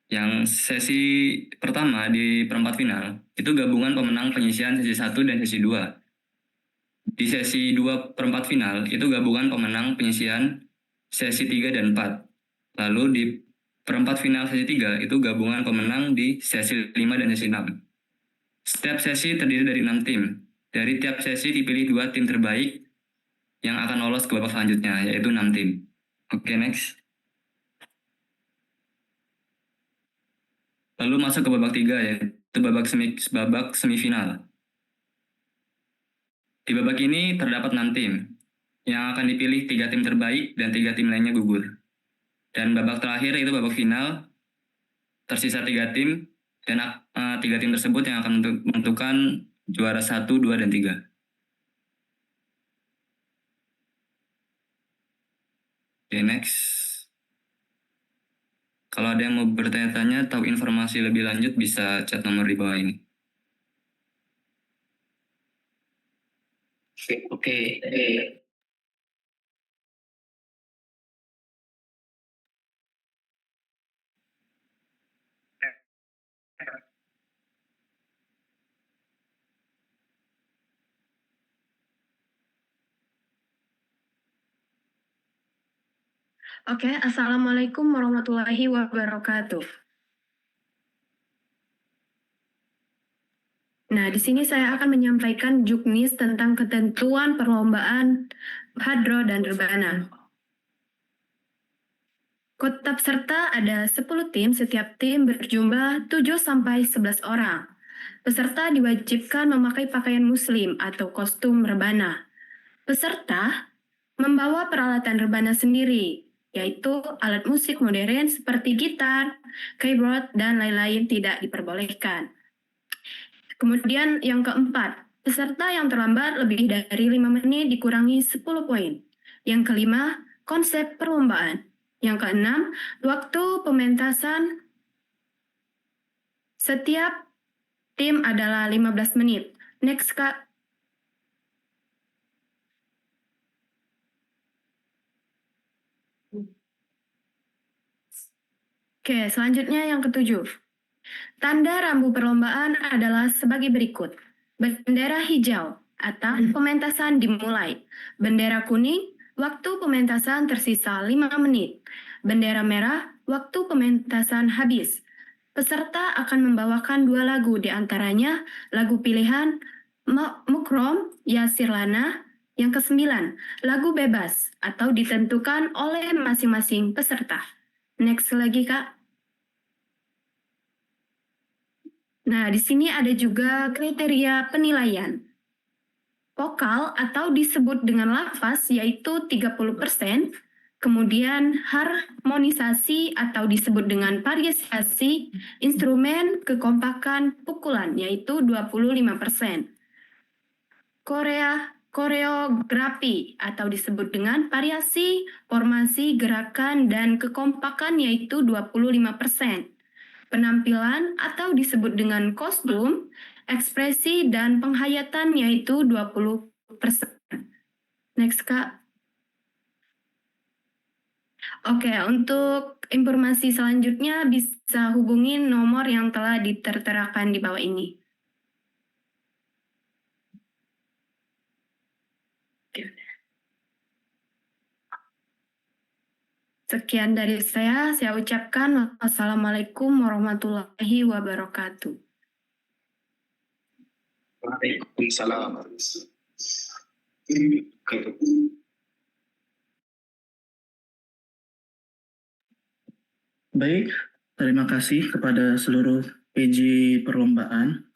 Speaker 7: Yang sesi pertama di perempat final, itu gabungan pemenang penyisihan sesi 1 dan sesi 2. Di sesi 2 perempat final, itu gabungan pemenang penyisihan sesi 3 dan 4. Lalu di perempat final sesi 3, itu gabungan pemenang di sesi 5 dan sesi 6. Setiap sesi terdiri dari 6 tim. Dari tiap sesi dipilih 2 tim terbaik yang akan lolos ke babak selanjutnya, yaitu 6 tim. Oke, next. Lalu masuk ke babak 3, yaitu babak semifinal. Di babak ini terdapat 6 tim, yang akan dipilih 3 tim terbaik dan 3 tim lainnya gugur. Dan babak terakhir yaitu babak final, tersisa 3 tim, dan 3 tim tersebut yang akan menentukan juara 1, 2, dan 3. Oke, next. Kalau ada yang mau bertanya-tanya atau informasi lebih lanjut, bisa chat nomor di bawah ini.
Speaker 6: Oke.
Speaker 5: Oke, Assalamualaikum warahmatullahi wabarakatuh. Nah, di sini saya akan menyampaikan juknis tentang ketentuan perlombaan hadro dan rebana. Kota peserta ada 10 tim, setiap tim berjumlah 7-11 orang. Peserta diwajibkan memakai pakaian muslim atau kostum rebana. Peserta membawa peralatan rebana sendiri, yaitu alat musik modern seperti gitar, keyboard, dan lain-lain tidak diperbolehkan. Kemudian yang keempat, peserta yang terlambat lebih dari 5 menit dikurangi 10 poin. Yang kelima, konsep perlombaan. Yang keenam, waktu pementasan setiap tim adalah 15 menit. Next, Kak. Oke, selanjutnya yang ketujuh. Tanda rambu perlombaan adalah sebagai berikut. Bendera hijau atau pementasan dimulai. Bendera kuning, waktu pementasan tersisa 5 menit. Bendera merah, waktu pementasan habis. Peserta akan membawakan 2 lagu, diantaranya lagu pilihan Mukrom Yasirlana. Yang ke-9, lagu bebas atau ditentukan oleh masing-masing peserta. Next lagi, Kak. Nah, di sini ada juga kriteria penilaian. Vokal atau disebut dengan lafaz yaitu 30%, kemudian harmonisasi atau disebut dengan variasi instrumen kekompakan pukulan yaitu 25%. Koreografi atau disebut dengan variasi formasi gerakan dan kekompakan yaitu 25%. Penampilan atau disebut dengan kostum, ekspresi, dan penghayatan yaitu 20%. Next, Kak. Oke, untuk informasi selanjutnya bisa hubungin nomor yang telah diterterakan di bawah ini. Sekian dari saya ucapkan wassalamualaikum warahmatullahi wabarakatuh.
Speaker 10: Waalaikumsalam.
Speaker 3: Baik, terima kasih kepada seluruh PJ perlombaan.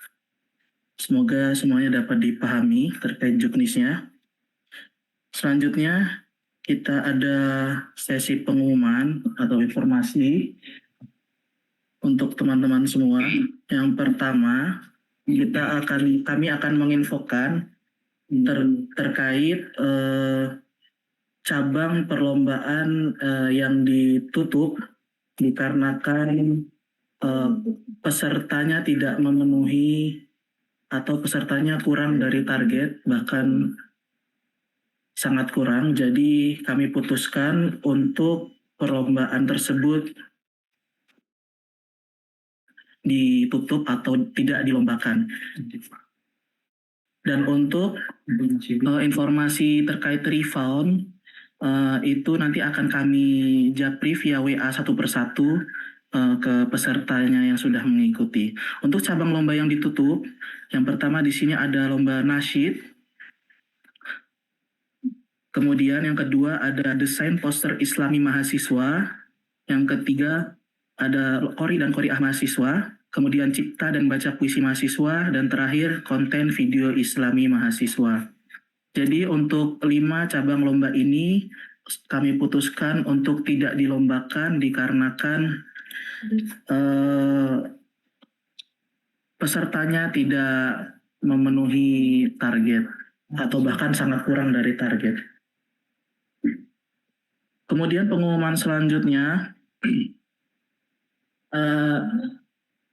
Speaker 3: Semoga semuanya dapat dipahami terkait juknisnya. Selanjutnya, kita ada sesi pengumuman atau informasi untuk teman-teman semua. Yang pertama, kami akan menginfokan terkait cabang perlombaan yang ditutup dikarenakan pesertanya tidak memenuhi atau pesertanya kurang dari target, bahkan sangat kurang. Jadi kami putuskan untuk perlombaan tersebut ditutup atau tidak dilombakan. Dan untuk informasi terkait refund itu nanti akan kami japri via WA satu persatu ke pesertanya yang sudah mengikuti. Untuk cabang lomba yang ditutup, yang pertama di sini ada lomba nasyid. Kemudian yang kedua ada desain poster Islami mahasiswa. Yang ketiga ada qori dan qoriah mahasiswa. Kemudian cipta dan baca puisi mahasiswa. Dan terakhir konten video Islami mahasiswa. Jadi untuk 5 cabang lomba ini kami putuskan untuk tidak dilombakan dikarenakan pesertanya tidak memenuhi target atau bahkan sangat kurang dari target. Kemudian pengumuman selanjutnya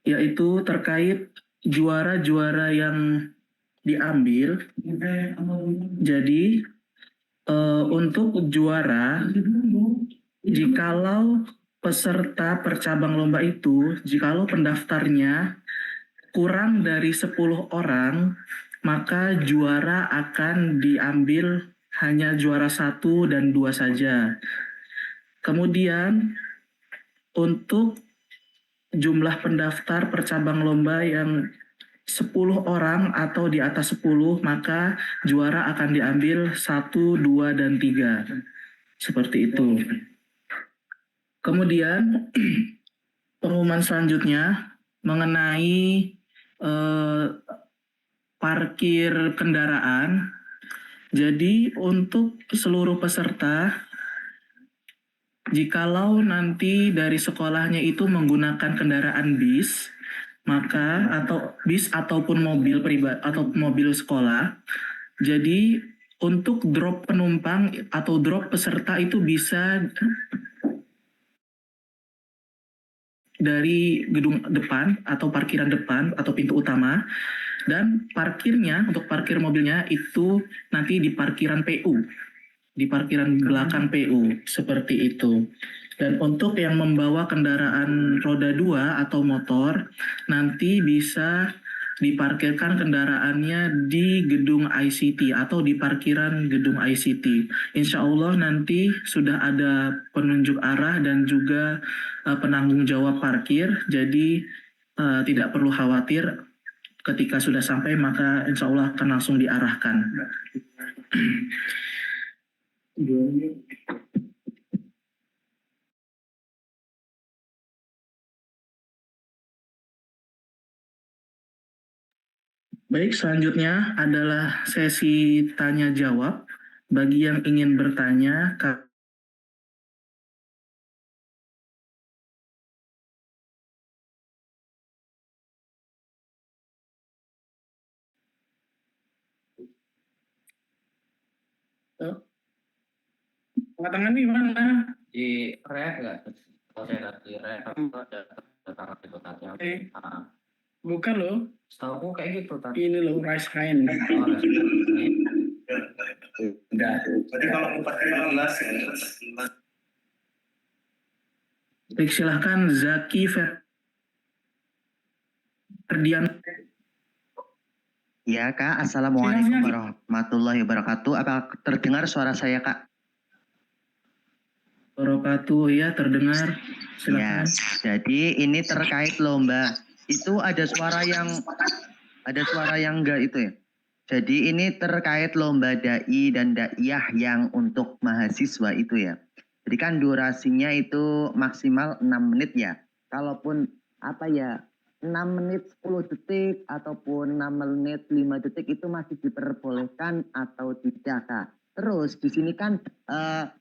Speaker 3: yaitu terkait juara-juara yang diambil. Jadi untuk juara, jikalau peserta percabang lomba itu, jikalau pendaftarnya kurang dari 10 orang, maka juara akan diambil hanya juara 1 dan 2 saja. Kemudian untuk jumlah pendaftar percabang lomba yang 10 orang atau di atas 10, maka juara akan diambil 1, 2, dan 3. Seperti itu. Kemudian pengumuman selanjutnya mengenai parkir kendaraan. Jadi untuk seluruh peserta, jikalau nanti dari sekolahnya itu menggunakan kendaraan bis, maka atau bis ataupun mobil pribadi atau mobil sekolah, jadi untuk drop penumpang atau drop peserta itu bisa dari gedung depan atau parkiran depan atau pintu utama, dan parkirnya untuk parkir mobilnya itu nanti di parkiran PU, di parkiran belakang PU, seperti itu. Dan untuk yang membawa kendaraan roda 2 atau motor, nanti bisa diparkirkan kendaraannya di gedung ICT atau di parkiran gedung ICT. Insya Allah nanti sudah ada penunjuk arah dan juga penanggung jawab parkir, jadi tidak perlu khawatir. Ketika sudah sampai, maka insya Allah akan langsung diarahkan. Baik, selanjutnya adalah sesi tanya jawab. Bagi yang ingin bertanya, angkat tangan nih mana?
Speaker 7: Di rek nggak? Kalau saya lihat di rek ada tangan itu tanya.
Speaker 3: Bukan loh.
Speaker 7: Setahu aku kayak gitu tadi.
Speaker 3: Ini loh, rice hand.
Speaker 7: Enggak.
Speaker 10: Berarti kalau 415 ya.
Speaker 3: Baik, silahkan Zaki Ferdian.
Speaker 11: Ya Kak, Assalamualaikum warahmatullahi wabarakatuh. Apa terdengar suara saya Kak?
Speaker 3: Wabarakatuh, ya terdengar.
Speaker 11: Ya,
Speaker 3: Silakan.
Speaker 11: jadi ini terkait lomba. Itu ada suara yang enggak itu ya. Jadi ini terkait lomba dai dan daiyah yang untuk mahasiswa itu ya. Jadi kan durasinya itu maksimal 6 menit ya. Kalaupun 6 menit 10 detik ataupun 6 menit 5 detik itu masih diperbolehkan atau tidak Kak. Terus di sini kan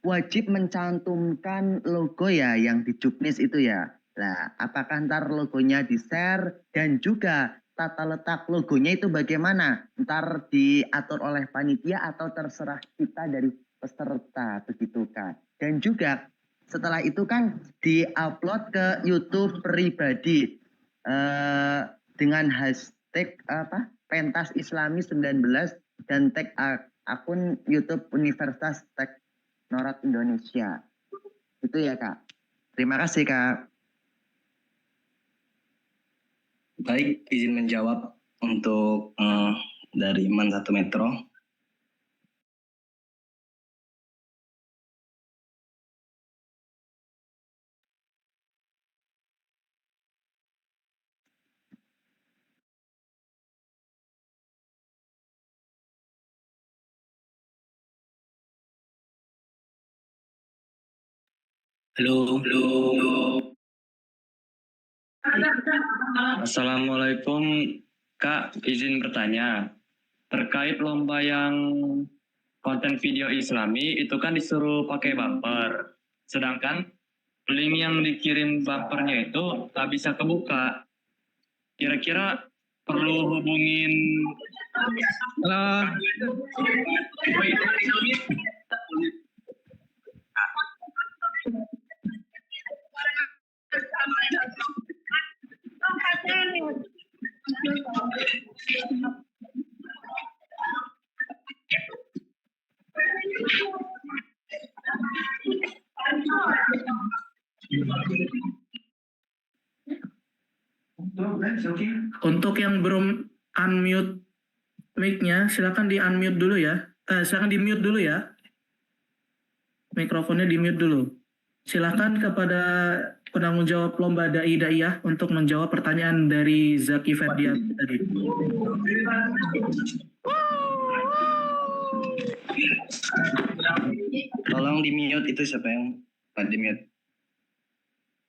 Speaker 11: wajib mencantumkan logo ya yang di Juknis itu ya. Nah, apakah ntar logonya di-share dan juga tata letak logonya itu bagaimana? Ntar diatur oleh panitia atau terserah kita dari peserta begitu Kak. Dan juga setelah itu kan di-upload ke YouTube pribadi dengan hashtag Pentas Islami 19 dan tag akun YouTube Universitas Teknorat Indonesia. Itu ya Kak. Terima kasih Kak.
Speaker 6: Baik, izin menjawab untuk dari MAN 1 Metro. Halo. Assalamualaikum Kak, izin bertanya. Terkait lomba yang konten video Islami itu kan disuruh pakai bumper. Sedangkan
Speaker 12: link yang dikirim bapernya itu nggak bisa kebuka. Kira-kira perlu hubungin
Speaker 3: Untuk yang belum unmute mic-nya, silakan di unmute dulu ya. Silakan di mute dulu ya. Mikrofonnya di mute dulu. Silakan kepada penanggung jawab lomba dai daiyah untuk menjawab pertanyaan dari Zaki Ferdian tadi.
Speaker 6: Tolong di mute itu siapa yang di mute?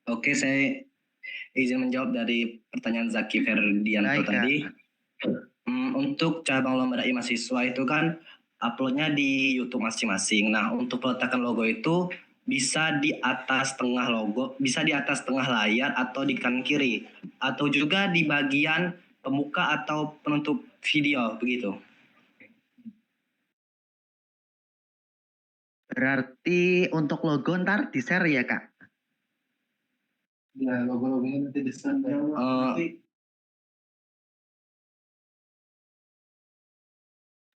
Speaker 6: Oke, saya izin menjawab dari pertanyaan Zaki Ferdianto
Speaker 11: Baik, Kak.
Speaker 6: tadi. Untuk cabang lomba dai mahasiswa itu kan uploadnya di YouTube masing-masing. Nah, untuk peletakan logo itu bisa di atas tengah logo, bisa di atas tengah layar atau di kanan kiri, atau juga di bagian pembuka atau penutup video begitu.
Speaker 11: Berarti untuk logo ntar di-share ya, Kak?
Speaker 10: Ya, logo-logonya nanti di-share.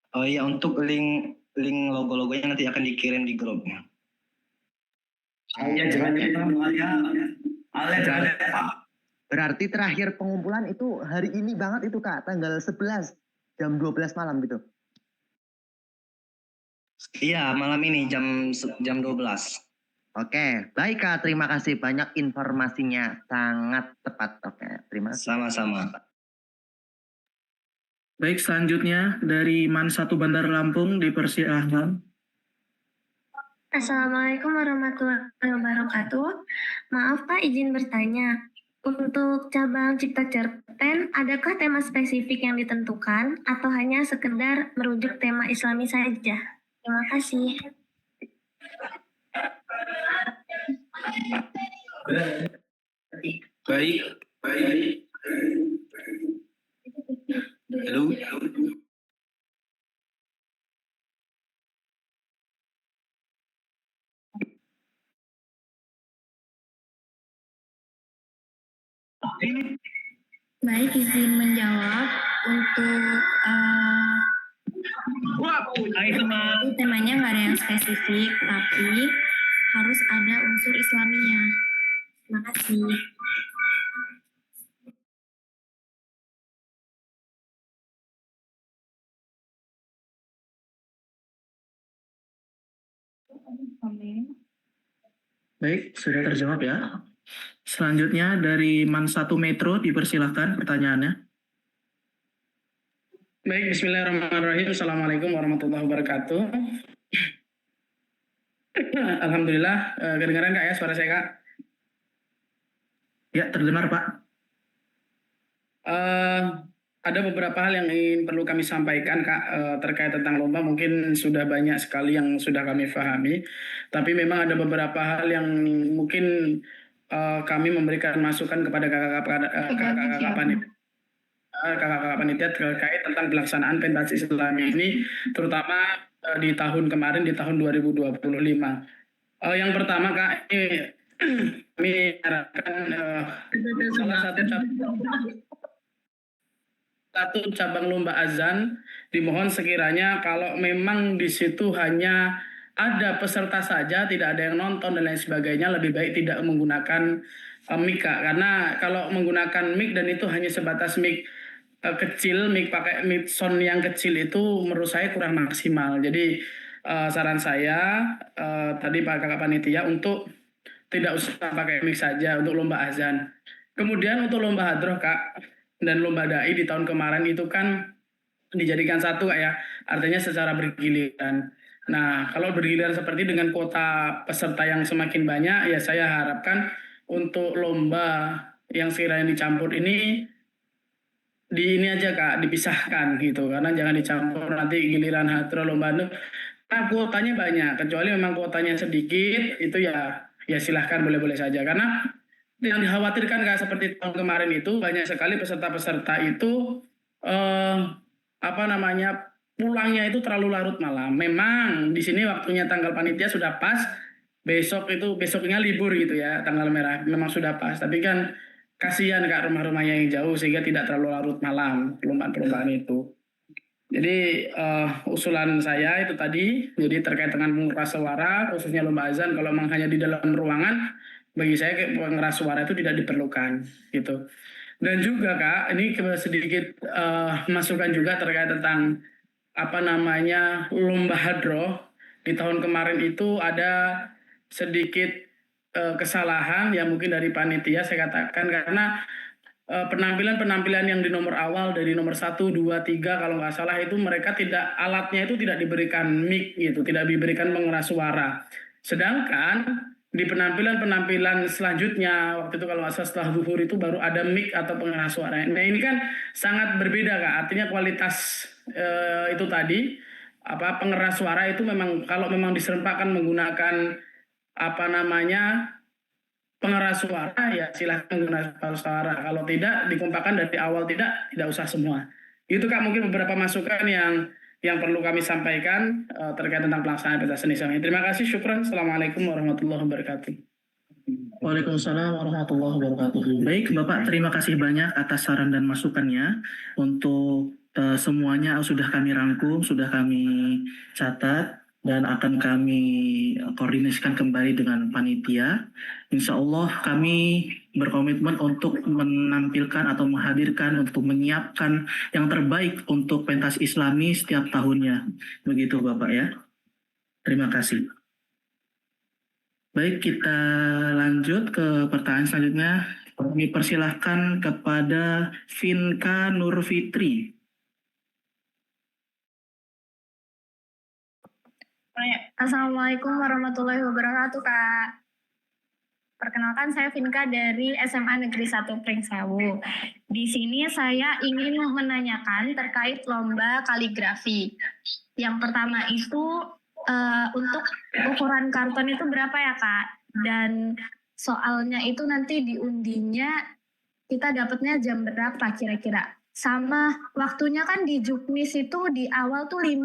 Speaker 6: Oh iya, untuk link logo-logonya nanti akan dikirim di grupnya.
Speaker 11: Berarti terakhir pengumpulan itu hari ini banget itu, Kak, tanggal 11 jam 12 malam gitu.
Speaker 6: Iya, malam ini jam 12.
Speaker 11: Oke, baik Kak, terima kasih banyak informasinya, sangat tepat. Oke, terima kasih.
Speaker 6: Sama-sama.
Speaker 3: Baik, selanjutnya dari Man 1 Bandar Lampung dipersilahkan.
Speaker 5: Assalamualaikum warahmatullahi wabarakatuh. Maaf Pak, izin bertanya. Untuk cabang Cipta Cerpen, adakah tema spesifik yang ditentukan atau hanya sekedar merujuk tema Islami saja? Terima kasih.
Speaker 12: baik. Halo.
Speaker 5: Baik, izin menjawab untuk temanya nggak ada yang spesifik, tapi harus ada unsur Islaminya. Terima kasih.
Speaker 3: Baik, sudah terjawab ya. Selanjutnya dari Man 1 Metro dipersilahkan pertanyaannya.
Speaker 13: Baik, bismillahirrahmanirrahim. Assalamualaikum warahmatullahi wabarakatuh. Alhamdulillah, kedengaran Kak ya suara saya Kak?
Speaker 3: Ya, terdengar Pak.
Speaker 13: Ada beberapa hal yang ingin perlu kami sampaikan Kak terkait tentang lomba. Mungkin sudah banyak sekali yang sudah kami pahami, tapi memang ada beberapa hal yang mungkin kami memberikan masukan kepada kakak-kakak panitia terkait tentang pelaksanaan pentas Islami ini, terutama di tahun kemarin, di tahun 2025. Yang pertama Kak, ini kami harapkan salah satu cabang lomba azan dimohon sekiranya kalau memang di situ hanya ada peserta saja, tidak ada yang nonton dan lain sebagainya, lebih baik tidak menggunakan mic Kak. Karena kalau menggunakan mic dan itu hanya sebatas mic kecil, mic pakai mic sound yang kecil itu menurut saya kurang maksimal. Jadi saran saya tadi Pak Kakak Panitia untuk tidak usah pakai mic saja untuk lomba azan. Kemudian untuk lomba hadroh Kak dan lomba dai di tahun kemarin itu kan dijadikan satu Kak ya, artinya secara bergiliran. Nah, kalau bergiliran seperti dengan kuota peserta yang semakin banyak, ya saya harapkan untuk lomba yang sekiranya dicampur ini aja Kak, dipisahkan gitu. Karena jangan dicampur nanti giliran hadroh lomba itu. Nah, kuotanya banyak, kecuali memang kuotanya sedikit, itu ya ya silahkan boleh-boleh saja. Karena yang dikhawatirkan Kak, seperti tahun kemarin itu banyak sekali peserta-peserta itu pulangnya itu terlalu larut malam. Memang di sini waktunya tanggal panitia sudah pas, besoknya libur gitu ya, tanggal merah memang sudah pas. Tapi kan kasihan Kak rumah-rumahnya yang jauh sehingga tidak terlalu larut malam perlombaan itu. Jadi usulan saya itu tadi, jadi terkait dengan pengeras suara, khususnya lomba azan, kalau memang hanya di dalam ruangan, bagi saya pengeras suara itu tidak diperlukan, gitu. Dan juga Kak, ini sedikit masukan juga terkait tentang lomba hadroh. Di tahun kemarin itu ada sedikit kesalahan yang mungkin dari panitia saya katakan, karena penampilan yang di nomor awal dari nomor 1, 2, 3 kalau nggak salah itu mereka alatnya itu tidak diberikan mic gitu, tidak diberikan pengeras suara. Sedangkan di penampilan selanjutnya waktu itu kalau nggak salah setelah zuhur itu baru ada mic atau pengeras suara. Nah ini kan sangat berbeda Kak, artinya kualitas itu tadi pengeras suara itu memang kalau memang diserempakkan menggunakan pengeras suara ya silahkan menggunakan suara. Kalau tidak dikompakan dari awal tidak usah semua. Itu Kak mungkin beberapa masukan yang perlu kami sampaikan terkait tentang pelaksanaan pentas seni Islam. Terima kasih, syukran. Assalamualaikum warahmatullahi wabarakatuh.
Speaker 3: Waalaikumsalam warahmatullahi wabarakatuh. Baik Bapak, terima kasih banyak atas saran dan masukannya. Untuk semuanya sudah kami rangkum, sudah kami catat, dan akan kami koordinasikan kembali dengan panitia. Insya Allah kami berkomitmen untuk menampilkan atau menghadirkan, untuk menyiapkan yang terbaik untuk pentas Islami setiap tahunnya. Begitu Bapak ya. Terima kasih. Baik, kita lanjut ke pertanyaan selanjutnya. Kami persilahkan kepada Vinka Nurfitri.
Speaker 14: Assalamualaikum warahmatullahi wabarakatuh Kak. Perkenalkan saya Vinka dari SMA Negeri 1 Pringsewu. Di sini saya ingin menanyakan terkait lomba kaligrafi. Yang pertama itu untuk ukuran karton itu berapa ya Kak? Dan soalnya itu nanti diundinya kita dapatnya jam berapa kira-kira? Sama waktunya kan di Juknis itu di awal tuh 5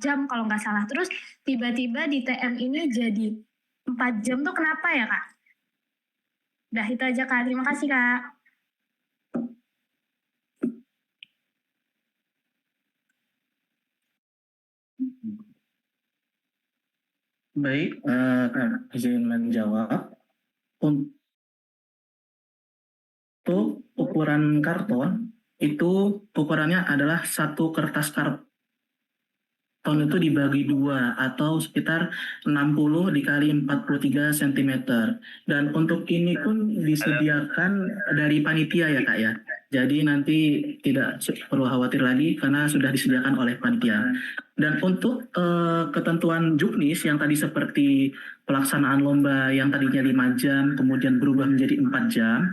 Speaker 14: jam kalau nggak salah. Terus tiba-tiba di TM ini jadi 4 jam tuh kenapa ya Kak? Udah itu aja Kak, terima kasih Kak.
Speaker 3: Baik, izin menjawab. Untuk ukuran karton, itu ukurannya adalah satu kertas karton itu dibagi 2 atau sekitar 60 dikali 43 cm. Dan untuk ini pun disediakan dari panitia ya Kak ya. Jadi nanti tidak perlu khawatir lagi karena sudah disediakan oleh panitia. Dan untuk ketentuan Juknis yang tadi seperti pelaksanaan lomba yang tadinya 5 jam kemudian berubah menjadi 4 jam,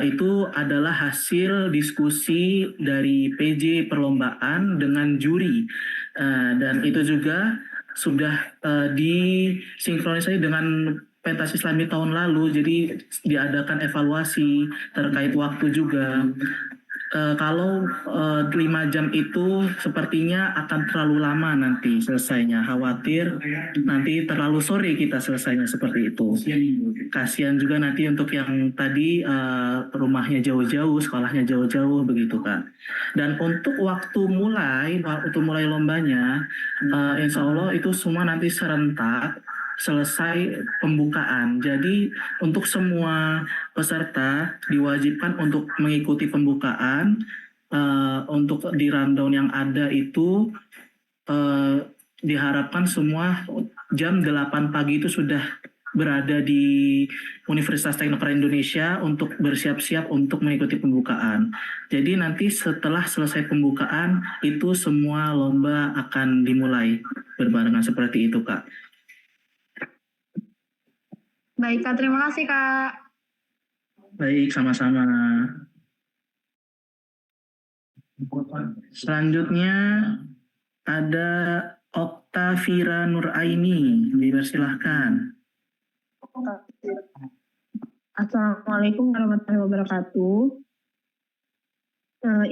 Speaker 3: itu adalah hasil diskusi dari PJ perlombaan dengan juri. Dan itu juga sudah disinkronisasi dengan pentas Islami tahun lalu, jadi diadakan evaluasi terkait waktu juga. Kalau 5 jam itu sepertinya akan terlalu lama nanti selesainya, khawatir nanti terlalu sore kita selesainya seperti itu. Kasihan juga nanti untuk yang tadi rumahnya jauh-jauh, sekolahnya jauh-jauh begitu Kak. Dan untuk waktu mulai lombanya, insya Allah itu semua nanti serentak selesai pembukaan. Jadi untuk semua peserta diwajibkan untuk mengikuti pembukaan. Untuk di rundown yang ada itu diharapkan semua jam 8 pagi itu sudah berada di Universitas Teknokrat Indonesia untuk bersiap-siap untuk mengikuti pembukaan. Jadi nanti setelah selesai pembukaan itu semua lomba akan dimulai berbarengan seperti itu Kak.
Speaker 14: Baik Kak, terima kasih Kak.
Speaker 3: Baik, sama-sama. Selanjutnya ada Oktavira Nuraini, dipersilahkan.
Speaker 15: Assalamualaikum warahmatullahi wabarakatuh.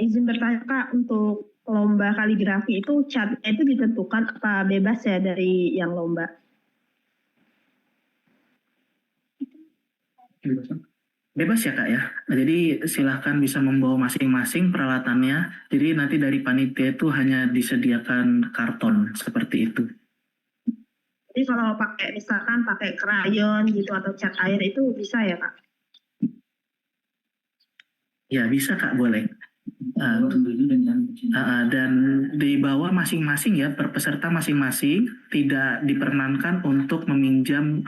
Speaker 15: Izin bertanya Kak, untuk lomba kaligrafi itu catnya itu ditentukan apa bebas ya dari yang lomba?
Speaker 3: Bebas ya Kak ya. Nah, jadi silahkan bisa membawa masing-masing peralatannya. Jadi nanti dari panitia itu hanya disediakan karton seperti itu.
Speaker 15: Jadi kalau misalkan pakai krayon gitu atau cat air itu bisa ya Kak?
Speaker 3: Ya bisa Kak, boleh. Dan dibawa masing-masing ya, per peserta masing-masing, tidak diperkenankan untuk meminjam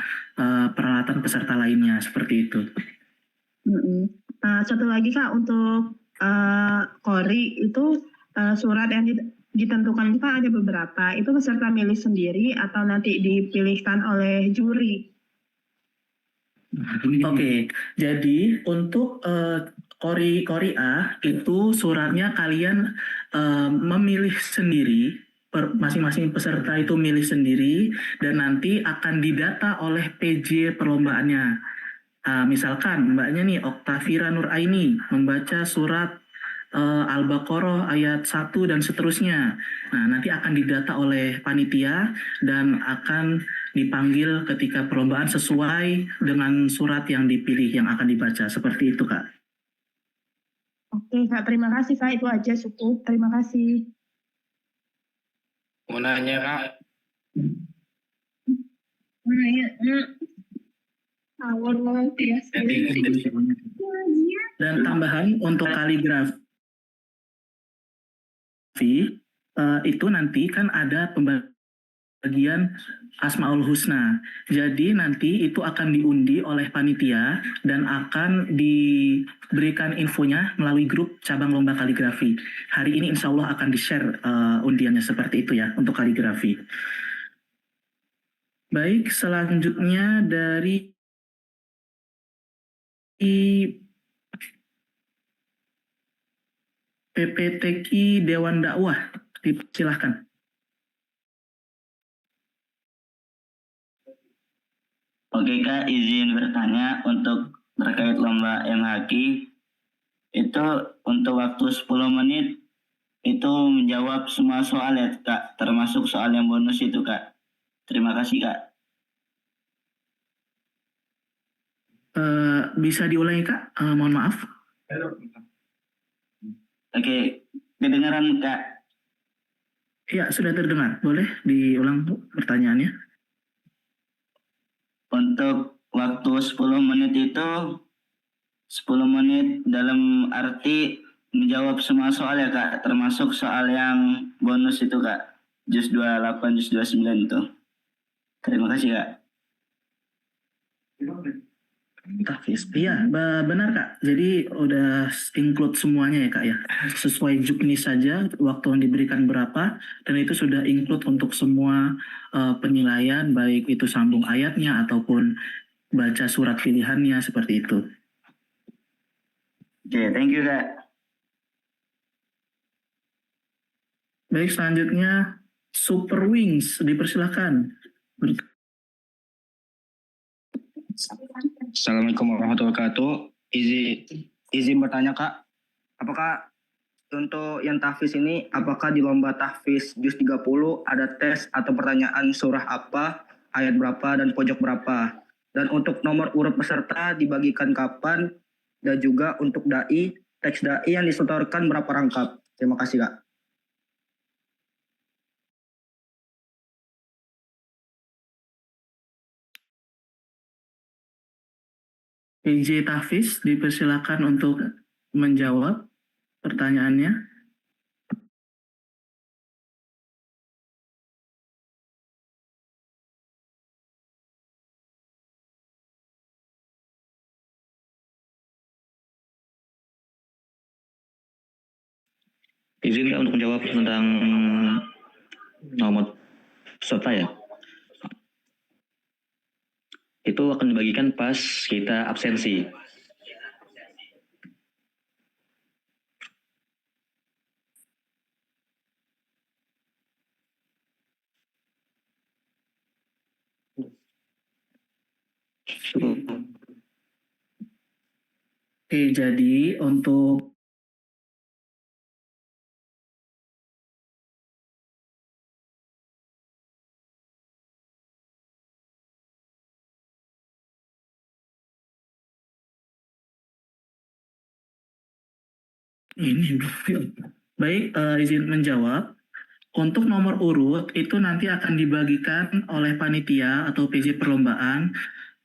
Speaker 3: peralatan peserta lainnya, seperti itu.
Speaker 15: Satu lagi Kak, untuk KORI itu surat yang ditentukan itu kan ada beberapa. Itu peserta milih sendiri atau nanti dipilihkan oleh juri?
Speaker 3: Oke, jadi untuk KORI A itu suratnya kalian memilih sendiri, masing-masing peserta itu milih sendiri dan nanti akan didata oleh PJ perlombaannya. Misalkan mbaknya nih Oktavira Nuraini membaca surat Al-Baqarah ayat 1 dan seterusnya. Nah, nanti akan didata oleh panitia dan akan dipanggil ketika perlombaan sesuai dengan surat yang dipilih yang akan dibaca. Seperti itu, Kak.
Speaker 15: Oke Kak, terima kasih Kak. Itu aja cukup. Terima kasih.
Speaker 10: Mau nanya Kak?
Speaker 3: Dan tambahan untuk kaligrafi itu nanti kan ada pembagian Asmaul Husna. Jadi nanti itu akan diundi oleh panitia dan akan diberikan infonya melalui grup cabang lomba kaligrafi. Hari ini insya Allah akan di-share undiannya seperti itu ya untuk kaligrafi. Baik, selanjutnya dari PPTQ Dewan Dakwah, dipersilahkan.
Speaker 16: Oke Kak, izin bertanya untuk terkait lomba MHQ itu untuk waktu 10 menit itu menjawab semua soal ya Kak, termasuk soal yang bonus itu Kak. Terima kasih Kak.
Speaker 3: Bisa diulangi Kak? Mohon maaf.
Speaker 16: Oke, kedengaran Kak?
Speaker 3: Ya, sudah terdengar. Boleh diulang pertanyaannya?
Speaker 16: Untuk waktu 10 menit itu 10 menit dalam arti menjawab semua soal ya Kak, termasuk soal yang bonus itu Kak, juz 28, juz 29 itu. Terima kasih Kak.
Speaker 3: Tahfiz. Iya, benar Kak. Jadi udah include semuanya ya Kak ya. Sesuai juknis saja waktu yang diberikan berapa dan itu sudah include untuk semua penilaian baik itu sambung ayatnya ataupun baca surat pilihannya seperti itu.
Speaker 16: Oke, thank you Kak.
Speaker 3: Baik, selanjutnya Super Wings, dipersilahkan.
Speaker 17: Assalamualaikum warahmatullahi wabarakatuh. Izin bertanya Kak, apakah untuk yang tahfiz ini, apakah di lomba tahfiz juz 30 ada tes atau pertanyaan surah apa, ayat berapa, dan pojok berapa? Dan untuk nomor urut peserta dibagikan kapan? Dan juga untuk dai, teks dai yang disetorkan berapa rangkap? Terima kasih Kak.
Speaker 3: PJ Tahfiz, dipersilakan untuk menjawab pertanyaannya.
Speaker 8: Izin Kak untuk menjawab tentang nomor peserta ya. Itu akan dibagikan pas kita absensi.
Speaker 3: Oke, jadi untuk ini baik, izin menjawab. Untuk nomor urut itu nanti akan dibagikan oleh panitia atau PJ perlombaan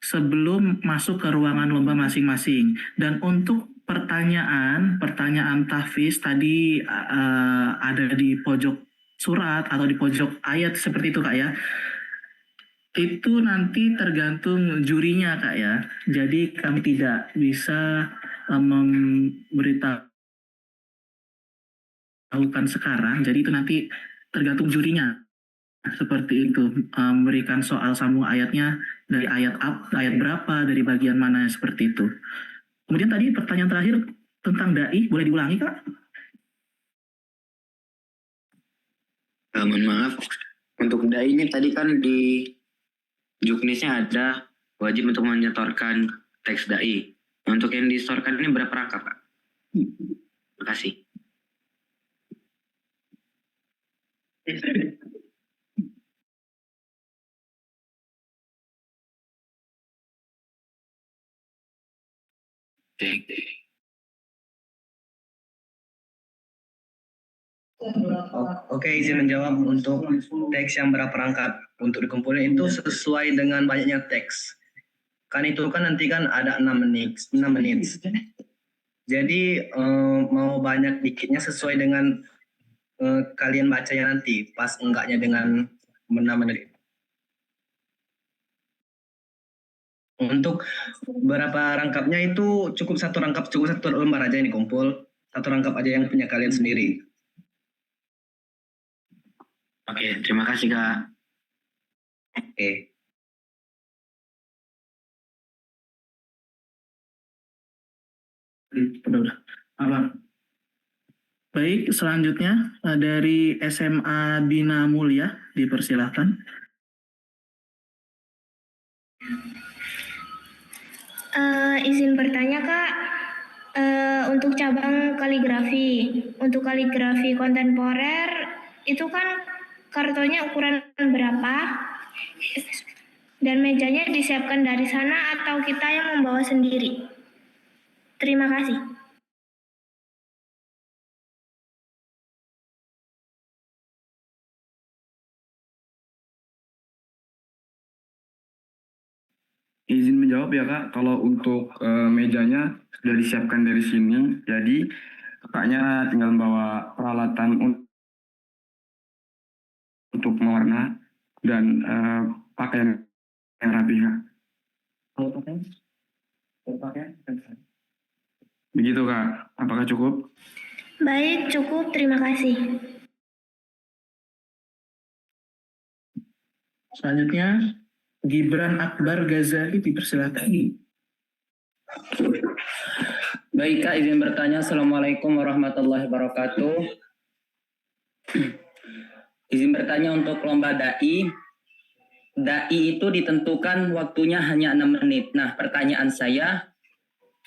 Speaker 3: sebelum masuk ke ruangan lomba masing-masing. Dan untuk pertanyaan tahfiz tadi ada di pojok surat atau di pojok ayat seperti itu Kak ya. Itu nanti tergantung jurinya Kak ya. Jadi kami tidak bisa memberitahukan sekarang. Jadi itu nanti tergantung jurinya. Seperti itu, memberikan soal sambung ayatnya dari ayat berapa, dari bagian mana, seperti itu. Kemudian tadi pertanyaan terakhir tentang dai, boleh diulangi Kak?
Speaker 18: Mohon maaf, untuk dai ini tadi kan di juknisnya ada wajib untuk menyetorkan teks dai. Untuk yang disetorkan ini berapa rangkap Pak? Terima kasih.
Speaker 6: Oke, izin menjawab. Untuk teks yang berapa rangkap untuk dikumpulin itu sesuai dengan banyaknya teks. Kan itu kan nanti kan ada 6 menit. Jadi mau banyak dikitnya sesuai dengan kalian bacanya nanti, pas enggaknya dengan 6 menit. Untuk berapa rangkapnya itu cukup satu lembar aja yang dikumpul, satu rangkap aja yang punya kalian sendiri.
Speaker 18: Oke, terima kasih Kak.
Speaker 6: Oke.
Speaker 3: Baik, selanjutnya dari SMA Bina Mulia, dipersilahkan.
Speaker 14: Izin bertanya Kak, untuk cabang kaligrafi, untuk kaligrafi kontemporer itu kan kartonya ukuran berapa? Dan mejanya disiapkan dari sana atau kita yang membawa sendiri? Terima kasih.
Speaker 9: Izin menjawab ya Kak, kalau untuk mejanya sudah disiapkan dari sini, jadi kakaknya tinggal bawa peralatan untuk mewarna dan pakaian yang rapi Kak. Begitu Kak, apakah cukup?
Speaker 14: Baik, cukup. Terima kasih.
Speaker 3: Selanjutnya, Gibran Akbar Ghazali, dipersilakan.
Speaker 19: Baik Kak, izin bertanya. Assalamualaikum warahmatullahi wabarakatuh. Izin bertanya untuk lomba dai. Dai itu ditentukan waktunya hanya 6 menit. Nah, pertanyaan saya,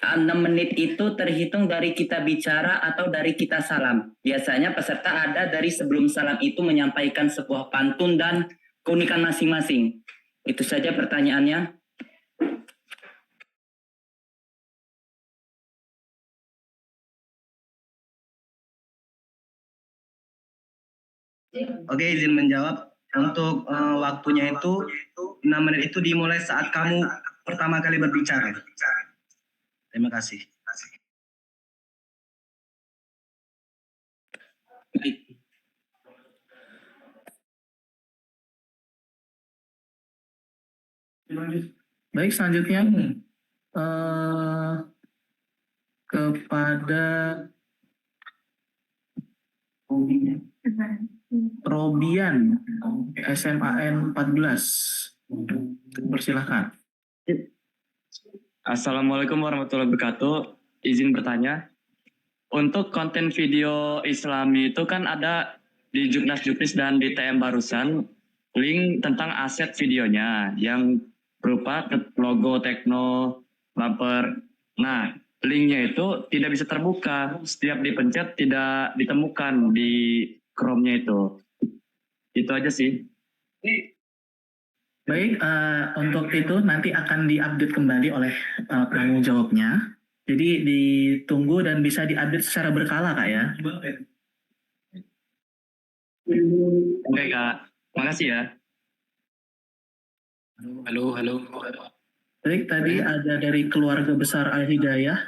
Speaker 19: 6 menit itu terhitung dari kita bicara atau dari kita salam? Biasanya peserta ada dari sebelum salam itu menyampaikan sebuah pantun dan keunikan masing-masing. Itu saja pertanyaannya.
Speaker 6: Oke, izin menjawab. Untuk waktunya itu 6 menit itu dimulai saat kamu pertama kali berbicara. Terima kasih.
Speaker 3: Baik, selanjutnya kepada Robian SMAN 14. Persilahkan.
Speaker 12: Assalamualaikum warahmatullahi wabarakatuh. Izin bertanya. Untuk konten video Islami itu kan ada di Juknis dan di TM barusan link tentang aset videonya yang berupa logo Tekno Laper. Nah, linknya itu tidak bisa terbuka. Setiap dipencet tidak ditemukan di Chrome-nya itu. Itu aja sih.
Speaker 3: Baik, untuk itu nanti akan diupdate kembali oleh penanggung jawabnya. Jadi ditunggu dan bisa diupdate secara berkala, Kak ya.
Speaker 12: Oke, Kak. Makasih ya.
Speaker 18: Halo.
Speaker 3: Baik, tadi ada dari keluarga besar Al Hidayah.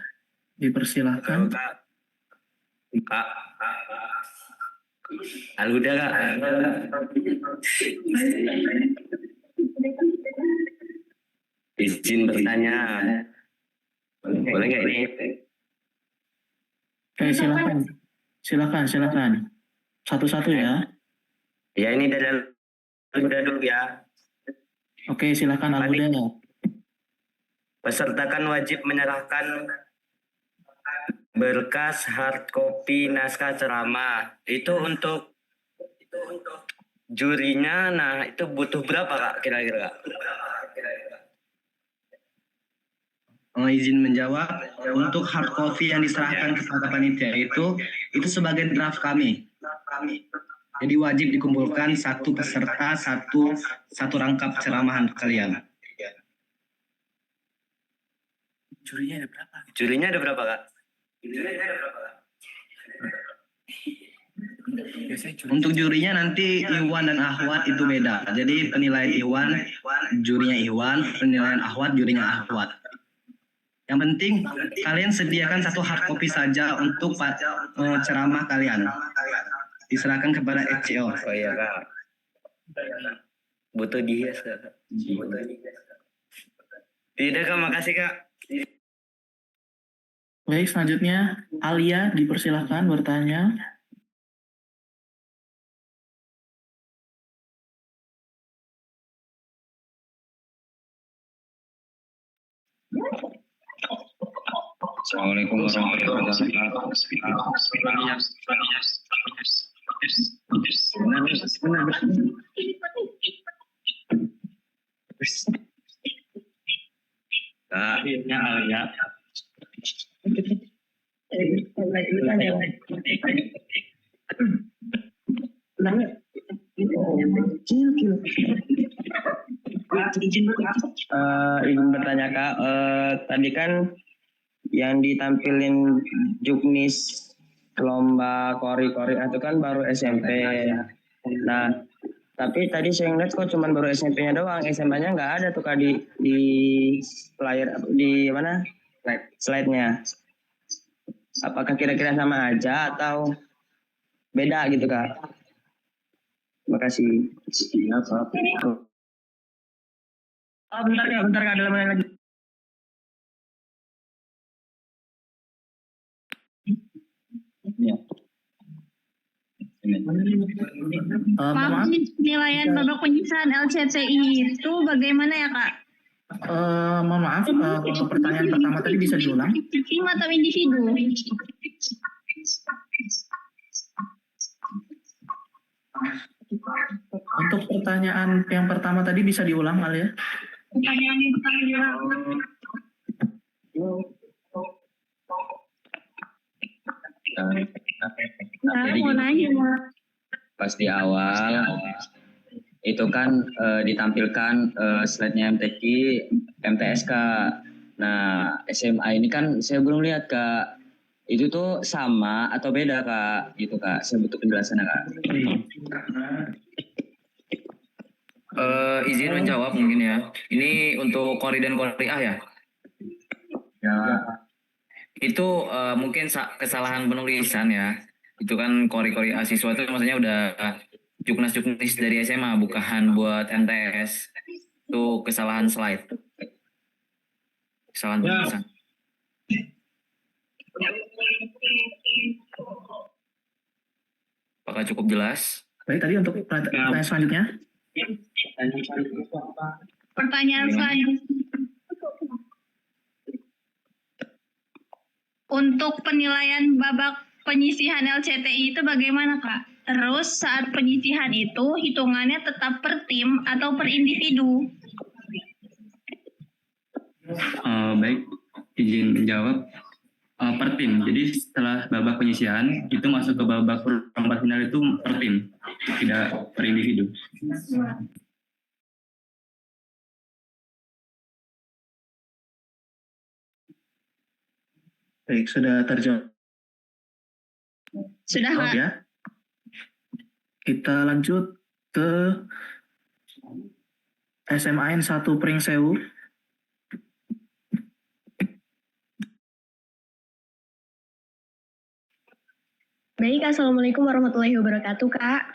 Speaker 3: Dipersilahkan.
Speaker 6: Kak. Aluda Kak. Izin bertanya. Boleh nggak ini?
Speaker 3: Oke, silakan. Satu-satu ya.
Speaker 6: Ya ini udah dulu ya.
Speaker 3: Oke, silakan Al-Huda.
Speaker 6: Peserta kan wajib menyerahkan berkas hard copy naskah ceramah. Itu untuk jurinya, nah itu butuh berapa Kak kira-kira?
Speaker 20: Izin menjawab, untuk hard copy yang diserahkan kepada panitia itu sebagai draft kami. Jadi wajib dikumpulkan satu peserta, satu rangkap ceramahan kalian.
Speaker 6: Jurinya ada berapa Kak?
Speaker 20: Untuk jurinya nanti Iwan dan Ahwat itu beda. Jadi penilaian Iwan, jurinya Iwan, penilaian Ahwat, jurinya Ahwat. Yang penting kalian sediakan satu hard copy saja untuk ceramah kalian. Diserahkan kepada ECO.
Speaker 6: Oh iya Kak. Butuh dihias Kak. Tidak Kak, makasih Kak.
Speaker 3: Baik, selanjutnya Alia dipersilahkan bertanya.
Speaker 8: Assalamualaikum warahmatullahi wabarakatuh.
Speaker 21: Izin bertanya Kak, tadi kan yang ditampilin juknis lomba kori-kori itu kan baru SMP. Nah, tapi tadi saya ngeliat kok cuman baru SMP-nya doang, SMA-nya nggak ada tuh Kak di flyer di mana slide-nya. Apakah kira-kira sama aja atau beda gitu Kak? Terima kasih. Oh, bentar Kak, ada lembaran lagi. Ya.
Speaker 14: Maaf, penilaian babak penyisihan LCTI itu bagaimana ya Kak?
Speaker 3: Mohon maaf, untuk pertanyaan pertama tadi bisa diulang?
Speaker 14: Tim atau individu?
Speaker 3: Untuk pertanyaan yang pertama tadi bisa diulang Alia?
Speaker 14: Pertanyaan yang pertama diulang.
Speaker 7: Jadi pas di awal itu kan ditampilkan slide-nya MTQ, MTSK. Nah, SMA ini kan saya belum lihat Kak. Itu tuh sama atau beda Kak? Gitu Kak, saya butuh penjelasannya Kak. Izin menjawab mungkin ya. Ini untuk kori dan koriah ya?
Speaker 21: Ya.
Speaker 7: Itu mungkin kesalahan penulisan ya. Itu kan kori-kori siswa itu maksudnya udah juknis dari SMA, bukan buat MTS. Itu kesalahan slide. Kesalahan penulisan. Apakah cukup jelas?
Speaker 3: Baik, tadi untuk pertanyaan selanjutnya.
Speaker 14: Pertanyaan selanjutnya. Untuk penilaian babak penyisihan LCTI itu bagaimana Kak? Terus saat penyisihan itu hitungannya tetap per tim atau per individu?
Speaker 8: Baik, izin menjawab. Per tim. Jadi setelah babak penyisihan itu masuk ke babak perempat final itu per tim, tidak per individu.
Speaker 3: Baik, sudah terjawab.
Speaker 14: Sudah, Kak.
Speaker 3: Ya. Kita lanjut ke SMAN 1 Pringsewu.
Speaker 14: Baik, Assalamualaikum warahmatullahi wabarakatuh, Kak.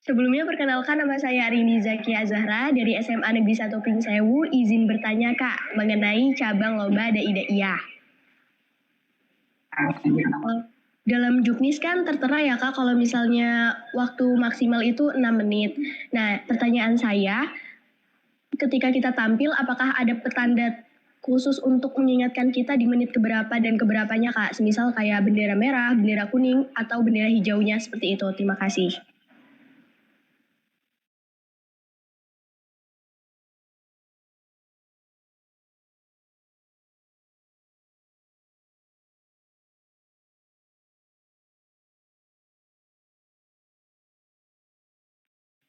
Speaker 14: Sebelumnya perkenalkan nama saya Arini Zakia Zahra dari SMA Negeri 1 Pringsewu. Izin bertanya, Kak, mengenai cabang lomba dai-daiyah. Dalam juknis kan tertera ya, Kak, kalau misalnya waktu maksimal itu 6 menit. Nah, pertanyaan saya, ketika kita tampil, apakah ada petanda khusus untuk mengingatkan kita di menit keberapa dan keberapanya, Kak? Semisal kayak bendera merah, bendera kuning, atau bendera hijaunya seperti itu. Terima kasih.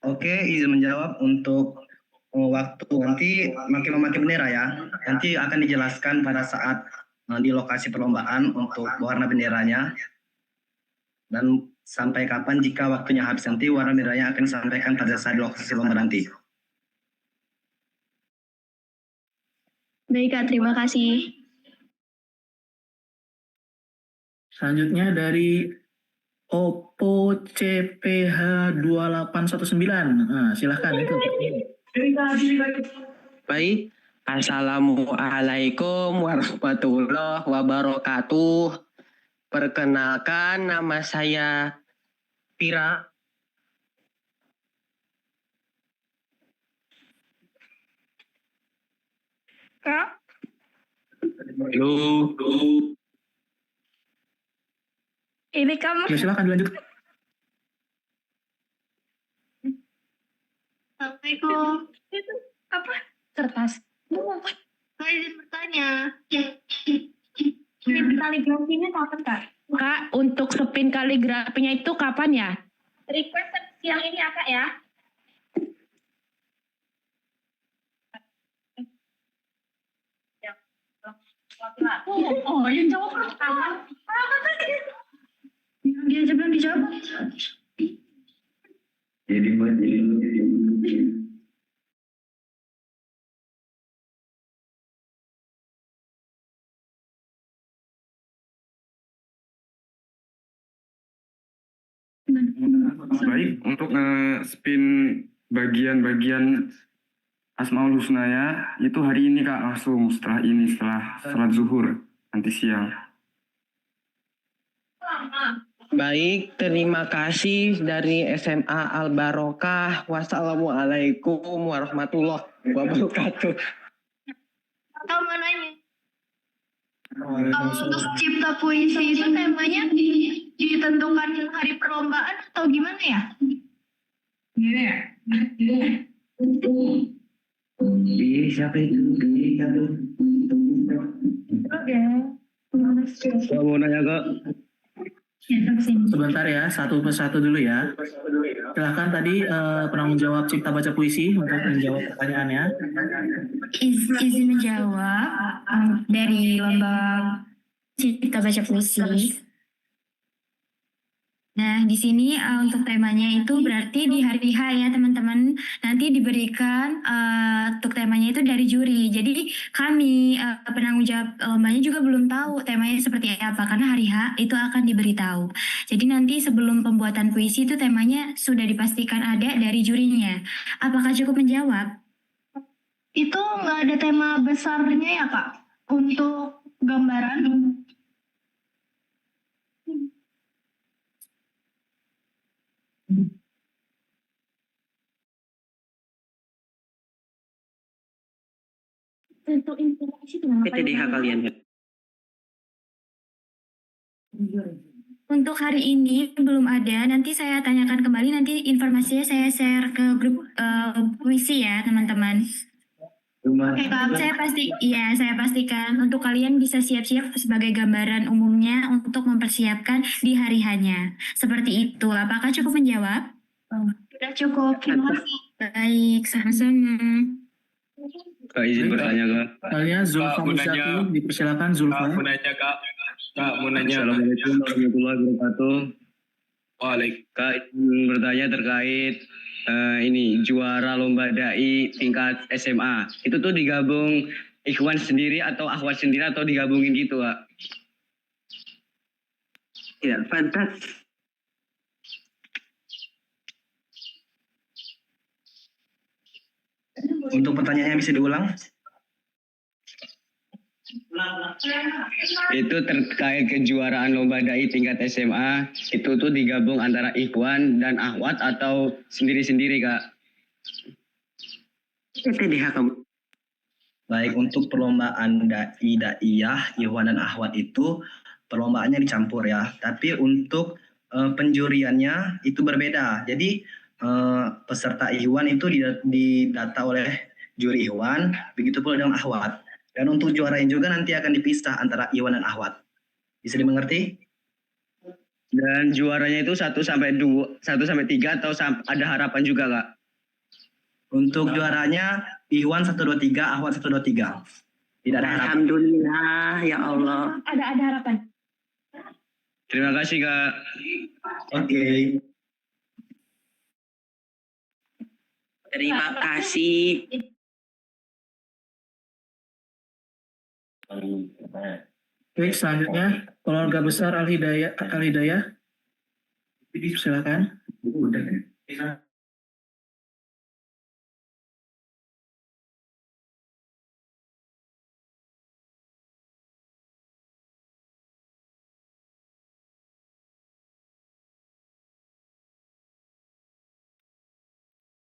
Speaker 20: Oke, izin menjawab untuk waktu nanti memakai bendera ya. Nanti akan dijelaskan pada saat di lokasi perlombaan untuk warna benderanya. Dan sampai kapan jika waktunya habis nanti warna benderanya akan disampaikan pada saat di lokasi lomba nanti.
Speaker 14: Baik, Kak, terima kasih.
Speaker 3: Selanjutnya dari Oppo CPH2819. Nah, silahkan itu.
Speaker 1: Baik, Assalamualaikum warahmatullahi wabarakatuh. Perkenalkan, nama saya Pira.
Speaker 14: Kak?
Speaker 8: Halo.
Speaker 14: Ini kamu.
Speaker 3: Ya, silahkan dilanjut.
Speaker 14: Assalamualaikum. Itu apa? Kertas. Saya izin bertanya. Spin kaligrafinya kapan, Kak?
Speaker 22: Kak, untuk spin kaligrafinya itu kapan ya?
Speaker 14: Request siang ini ya, Kak, ya?
Speaker 22: Oh, yang jawab pertama. Dia aja belum dijawab.
Speaker 9: Baik, untuk spin bagian-bagian Asmaul Husnaya itu hari ini Kak, langsung setelah sholat zuhur nanti siang.
Speaker 1: Baik, terima kasih dari SMA Al Barokah. Wassalamualaikum warahmatullahi wabarakatuh.
Speaker 14: Atau mau nanya? Untuk cipta puisi itu temanya ditentukan hari perlombaan atau gimana ya?
Speaker 16: Siapa itu?
Speaker 20: Mau nanya Kak?
Speaker 3: Sebentar ya, satu persatu dulu ya. Silahkan tadi penanggung jawab cipta baca puisi untuk menjawab pertanyaannya.
Speaker 5: Izin menjawab dari lomba cipta baca puisi. Nah, di sini untuk temanya itu berarti di hari H ya teman-teman. Nanti diberikan untuk temanya itu dari juri. Jadi kami penanggung jawab lombanya juga belum tahu temanya seperti apa karena hari H itu akan diberitahu. Jadi nanti sebelum pembuatan puisi itu temanya sudah dipastikan ada dari jurinya. Apakah cukup menjawab?
Speaker 14: Itu nggak ada tema besarnya ya, Kak? Untuk gambaran?
Speaker 22: Untuk informasi itu
Speaker 1: PTDH kalian ya.
Speaker 5: Untuk hari ini belum ada, nanti saya tanyakan kembali, nanti informasinya saya share ke grup puisi ya teman-teman. Oke, saya pastikan untuk kalian bisa siap-siap sebagai gambaran umumnya untuk mempersiapkan di hari hanya. Seperti itu, apakah cukup menjawab? Sudah cukup, terima kasih. Baik, sama-sama.
Speaker 21: Kak izin bertanya Kak.
Speaker 3: Kalian Zulfa Musyaki, dipersilakan Zulfa.
Speaker 2: Mau nanya Kak. Kak mau nanya.
Speaker 21: Assalamualaikum warahmatullahi wabarakatuh.
Speaker 2: Waalaikumsalam.
Speaker 21: Kak izin bertanya terkait ini juara lomba dai tingkat SMA. Itu tuh digabung ikhwan sendiri atau akhwat sendiri atau digabungin gitu Kak?
Speaker 2: Ya, fantastis.
Speaker 20: Untuk pertanyaannya bisa diulang?
Speaker 21: Itu terkait kejuaraan lomba dai tingkat SMA, itu tuh digabung antara ikhwan dan akhwat atau sendiri-sendiri Kak?
Speaker 20: Baik, untuk perlombaan dai, daiyah, ikhwan dan akhwat itu perlombaannya dicampur ya. Tapi untuk penjuriannya itu berbeda. Jadi peserta ikhwan itu didata oleh juri ikhwan, begitu pula dengan akhwat. Dan untuk juaranya juga nanti akan dipisah antara ikhwan dan akhwat. Bisa dimengerti?
Speaker 21: Dan juaranya itu 1 sampai 3 atau ada harapan juga Kak?
Speaker 20: Untuk juaranya ikhwan 1 2 3, akhwat 1 2 3. Tidak ada harapan.
Speaker 2: Alhamdulillah ya Allah.
Speaker 14: Ada harapan.
Speaker 21: Terima kasih Kak.
Speaker 20: Oke.
Speaker 2: Terima kasih.
Speaker 3: Baik, selanjutnya keluarga besar Al-Hidayah. Silakan.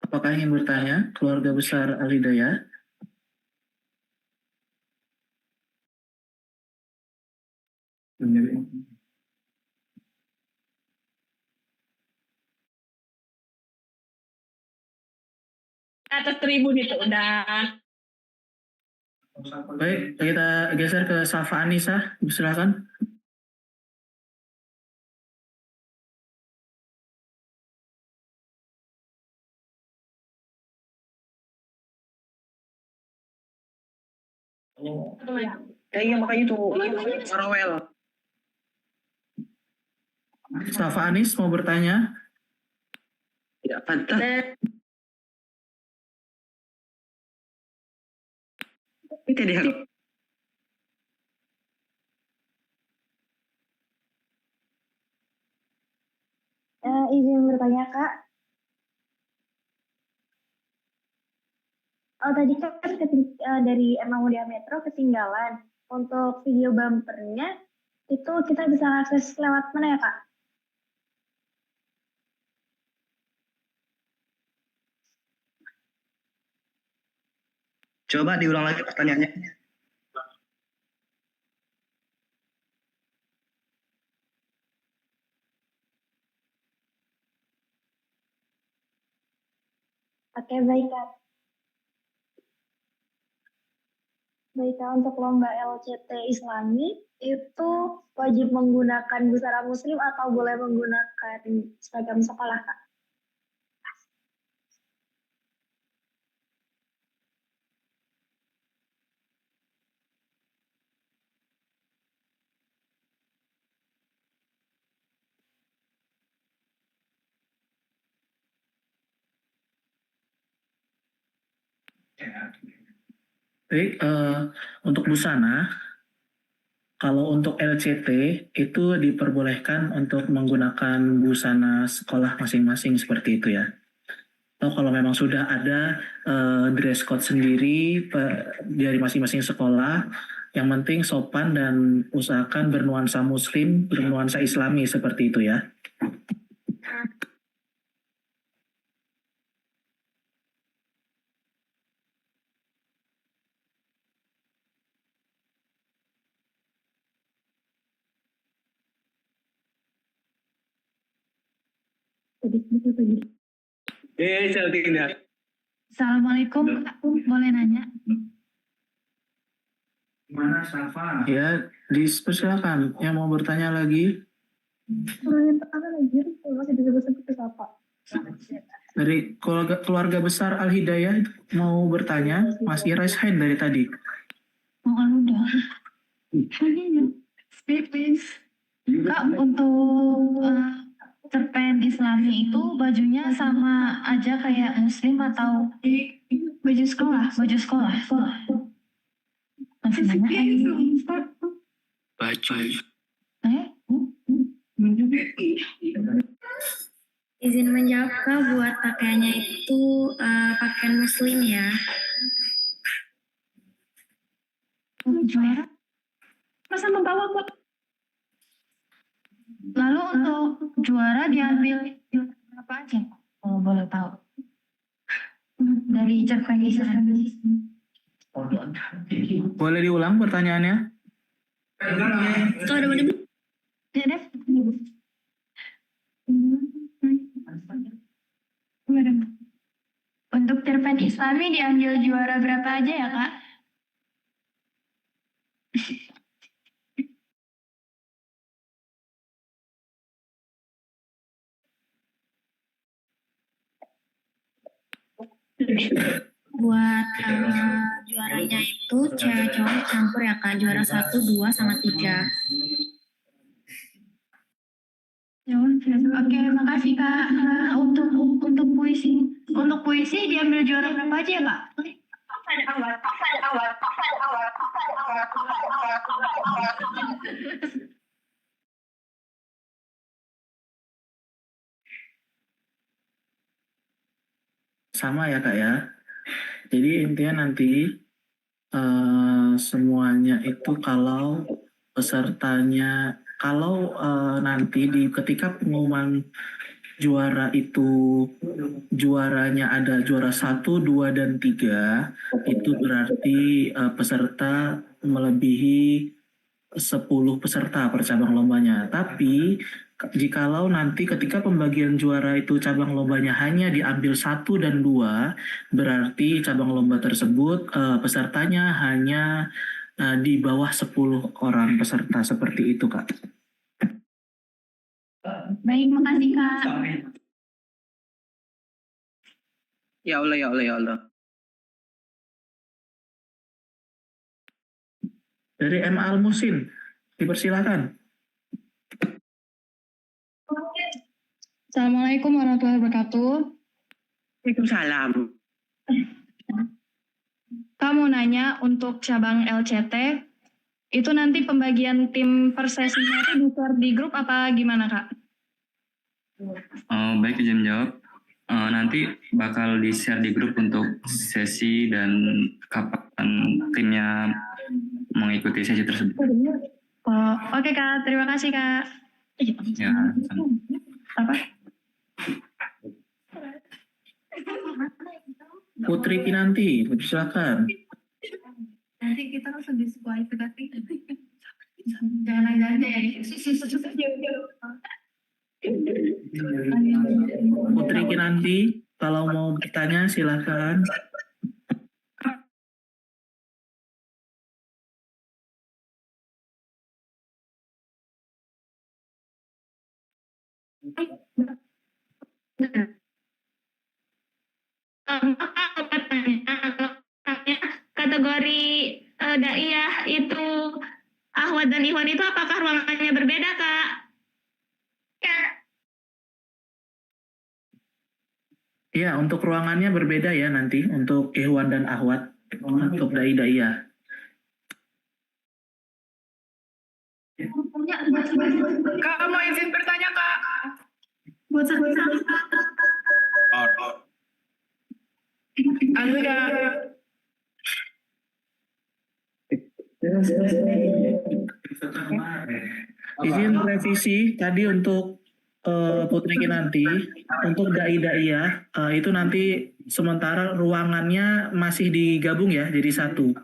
Speaker 3: Apakah ingin bertanya keluarga besar Al-Hidayah?
Speaker 14: Atas tribun itu udah.
Speaker 3: Baik, kita geser ke Safa Anissa, silakan.
Speaker 2: Iya makanya itu Farwell.
Speaker 3: Safa Anis mau bertanya?
Speaker 2: Ya, pantas. Itu dia.
Speaker 5: Izin bertanya Kak. Tadi kan dari Muhammadiyah Metro ketinggalan. Untuk video bumpernya itu kita bisa akses lewat mana ya Kak?
Speaker 20: Coba diulang lagi pertanyaannya.
Speaker 5: Oke, baik Kak. Baik Kak, untuk lomba LCT Islami itu wajib menggunakan busana muslim atau boleh menggunakan seragam sekolah Kak?
Speaker 3: Baik, untuk busana, kalau untuk LCT itu diperbolehkan untuk menggunakan busana sekolah masing-masing seperti itu ya. Atau kalau memang sudah ada dress code sendiri dari masing-masing sekolah, yang penting sopan dan usahakan bernuansa muslim, bernuansa islami seperti itu ya.
Speaker 22: Assalamualaikum, Kak. Boleh nanya?
Speaker 3: Mana Safa? Ya, dipersilakan. Yang mau bertanya lagi dari keluarga besar Al Hidayah mau bertanya, masih raise hand dari tadi.
Speaker 22: Mohon udah. Please. Kak, untuk cerpen Islami itu bajunya sama aja kayak Muslim atau baju sekolah? Baju sekolah. Masih nanya
Speaker 18: Baju.
Speaker 5: Izin menjawab Kak, buat pakaiannya itu pakaian muslim ya.
Speaker 22: Juara? Masa membawa kok? Lalu untuk juara diambil apa aja? Oh, boleh tahu. Dari cerpen Islami.
Speaker 3: Boleh diulang pertanyaannya?
Speaker 22: Untuk cerpen Islami diambil juara berapa aja ya, Kak?
Speaker 5: Buat juaranya itu cewek cowok campur ya Kak, juara 1, 2, sama 3.
Speaker 22: Oke, makasih Kak. Untuk puisi diambil juara berapa aja ya, Kak?
Speaker 3: Sama ya Kak ya. Jadi intinya nanti semuanya itu kalau pesertanya, kalau nanti ketika pengumuman juara itu juaranya ada juara 1, 2, dan 3, itu berarti peserta melebihi 10 peserta per cabang lombanya. Tapi jikalau nanti ketika pembagian juara itu cabang lombanya hanya diambil 1 dan 2, berarti cabang lomba tersebut pesertanya hanya di bawah 10 orang peserta, seperti itu Kak.
Speaker 22: Baik, makasih Kak.
Speaker 2: Ya Allah.
Speaker 3: Dari MA Al-Musin, dipersilakan.
Speaker 22: Assalamualaikum warahmatullahi wabarakatuh.
Speaker 2: Waalaikumsalam.
Speaker 22: Kamu nanya untuk cabang LCT, itu nanti pembagian tim per sesinya itu di-share di grup apa gimana, Kak?
Speaker 8: Baik, izin jawab. Nanti bakal di-share di grup untuk sesi dan kapan timnya mengikuti sesi tersebut.
Speaker 22: Oh, oke Kak, terima kasih Kak.
Speaker 8: Ya,
Speaker 22: Apa?
Speaker 3: Putri Kinanti, silakan.
Speaker 22: Nanti kita langsung diskualifikasi. Jangan aja ya.
Speaker 3: Putri Kinanti, kalau mau bertanya silakan.
Speaker 22: Kategori daiyah itu Ahwat dan Ikhwan itu apakah ruangannya berbeda, Kak?
Speaker 3: Ya, untuk ruangannya berbeda ya nanti untuk Ikhwan dan Ahwat untuk dai-daiyah.
Speaker 13: Kak, mau izin bertanya, Kak? Azga.
Speaker 3: Izin revisi tadi untuk Putri Kinanti, untuk dai-daiyah itu nanti sementara ruangannya masih digabung ya jadi satu.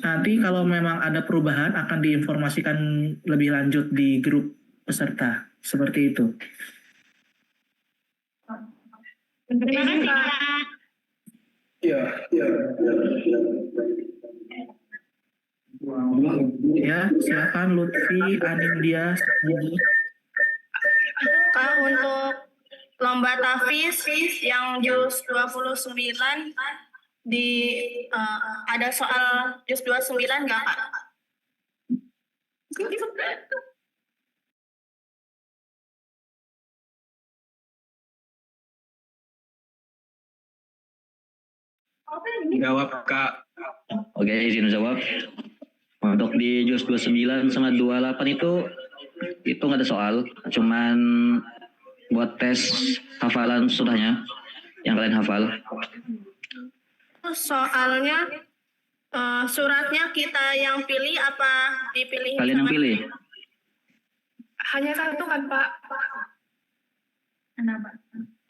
Speaker 3: Nanti kalau memang ada perubahan akan diinformasikan lebih lanjut di grup peserta, seperti itu.
Speaker 14: Terima kasih, Kak.
Speaker 3: Ya, silakan Lutfi, Anindya,
Speaker 14: Kak, untuk lomba tahfiz yang juz 29 ada soal juz 29 nggak, Kak?
Speaker 12: Jawab, Kak.
Speaker 8: Oke, izin jawab. Untuk di juz 29 sama 28 itu nggak ada soal, cuman buat tes hafalan sudahnya yang kalian hafal.
Speaker 14: Soalnya suratnya kita yang pilih apa dipilih?
Speaker 8: Kalian yang pilih.
Speaker 14: Hanya satu kan, Pak? Kenapa?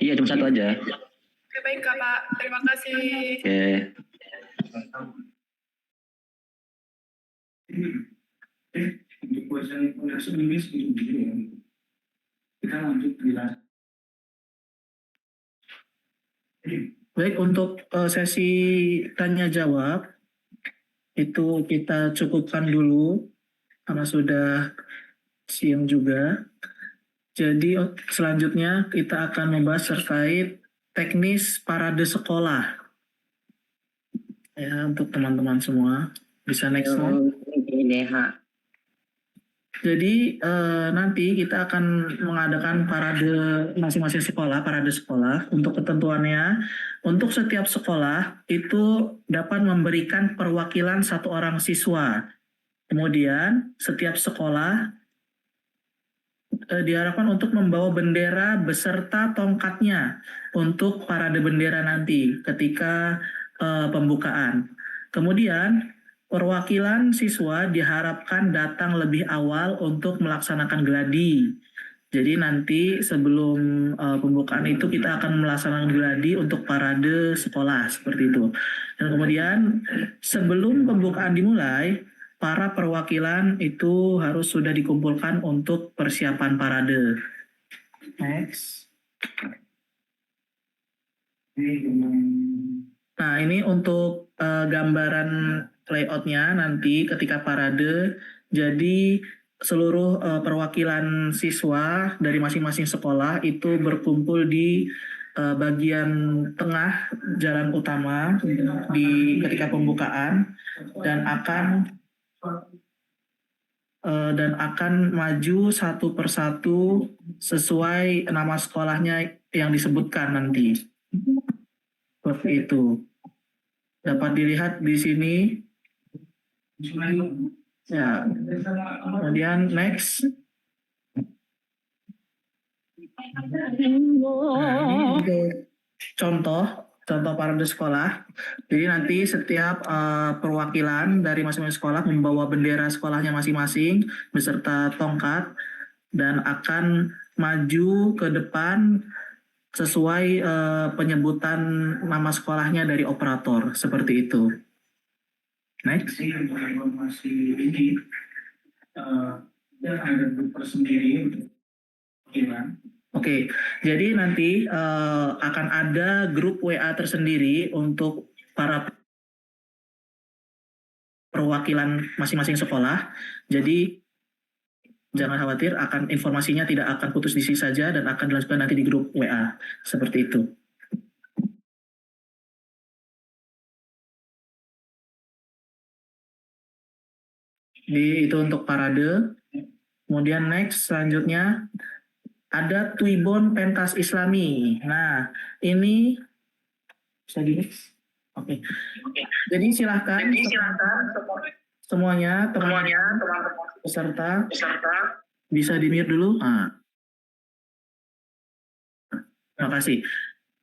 Speaker 8: Iya, cuma satu aja.
Speaker 14: Oke, baik, Kak, Pak. Terima kasih.
Speaker 8: Oke.
Speaker 3: Untuk kuesioner ini begini. Kita lanjut Baik, untuk sesi tanya jawab itu kita cukupkan dulu karena sudah siang juga. Jadi selanjutnya kita akan membahas terkait teknis parade sekolah. Ya, untuk teman-teman semua bisa next slide. Jadi nanti kita akan mengadakan parade masing-masing sekolah, parade sekolah. Untuk ketentuannya, untuk setiap sekolah itu dapat memberikan perwakilan satu orang siswa. Kemudian setiap sekolah diharapkan untuk membawa bendera beserta tongkatnya untuk parade bendera nanti ketika pembukaan. Kemudian perwakilan siswa diharapkan datang lebih awal untuk melaksanakan gladi. Jadi nanti sebelum pembukaan itu kita akan melaksanakan gladi untuk parade sekolah seperti itu. Dan kemudian sebelum pembukaan dimulai, para perwakilan itu harus sudah dikumpulkan untuk persiapan parade. Next. Nah, ini untuk gambaran layoutnya nanti ketika parade. Jadi seluruh perwakilan siswa dari masing-masing sekolah itu berkumpul di bagian tengah jalan utama ketika pembukaan dan akan maju satu persatu sesuai nama sekolahnya yang disebutkan nanti. Seperti itu. Dapat dilihat di sini. Ya. Kemudian next. Nah, ini contoh parade sekolah. Jadi nanti setiap perwakilan dari masing-masing sekolah membawa bendera sekolahnya masing-masing beserta tongkat dan akan maju ke depan sesuai penyebutan nama sekolahnya dari operator, seperti itu. Next. Informasi ini ada grup tersendiri. Oke, jadi nanti akan ada grup WA tersendiri untuk para perwakilan masing-masing sekolah. Jadi jangan khawatir, informasinya tidak akan putus di sini saja dan akan dilanjutkan nanti di grup WA. Seperti itu. Itu untuk parade. Kemudian next, selanjutnya ada Tuibon Pentas Islami. Nah, ini bisa di next. Oke. Jadi silahkan semuanya teman-teman peserta bisa di-mute dulu. Terima kasih.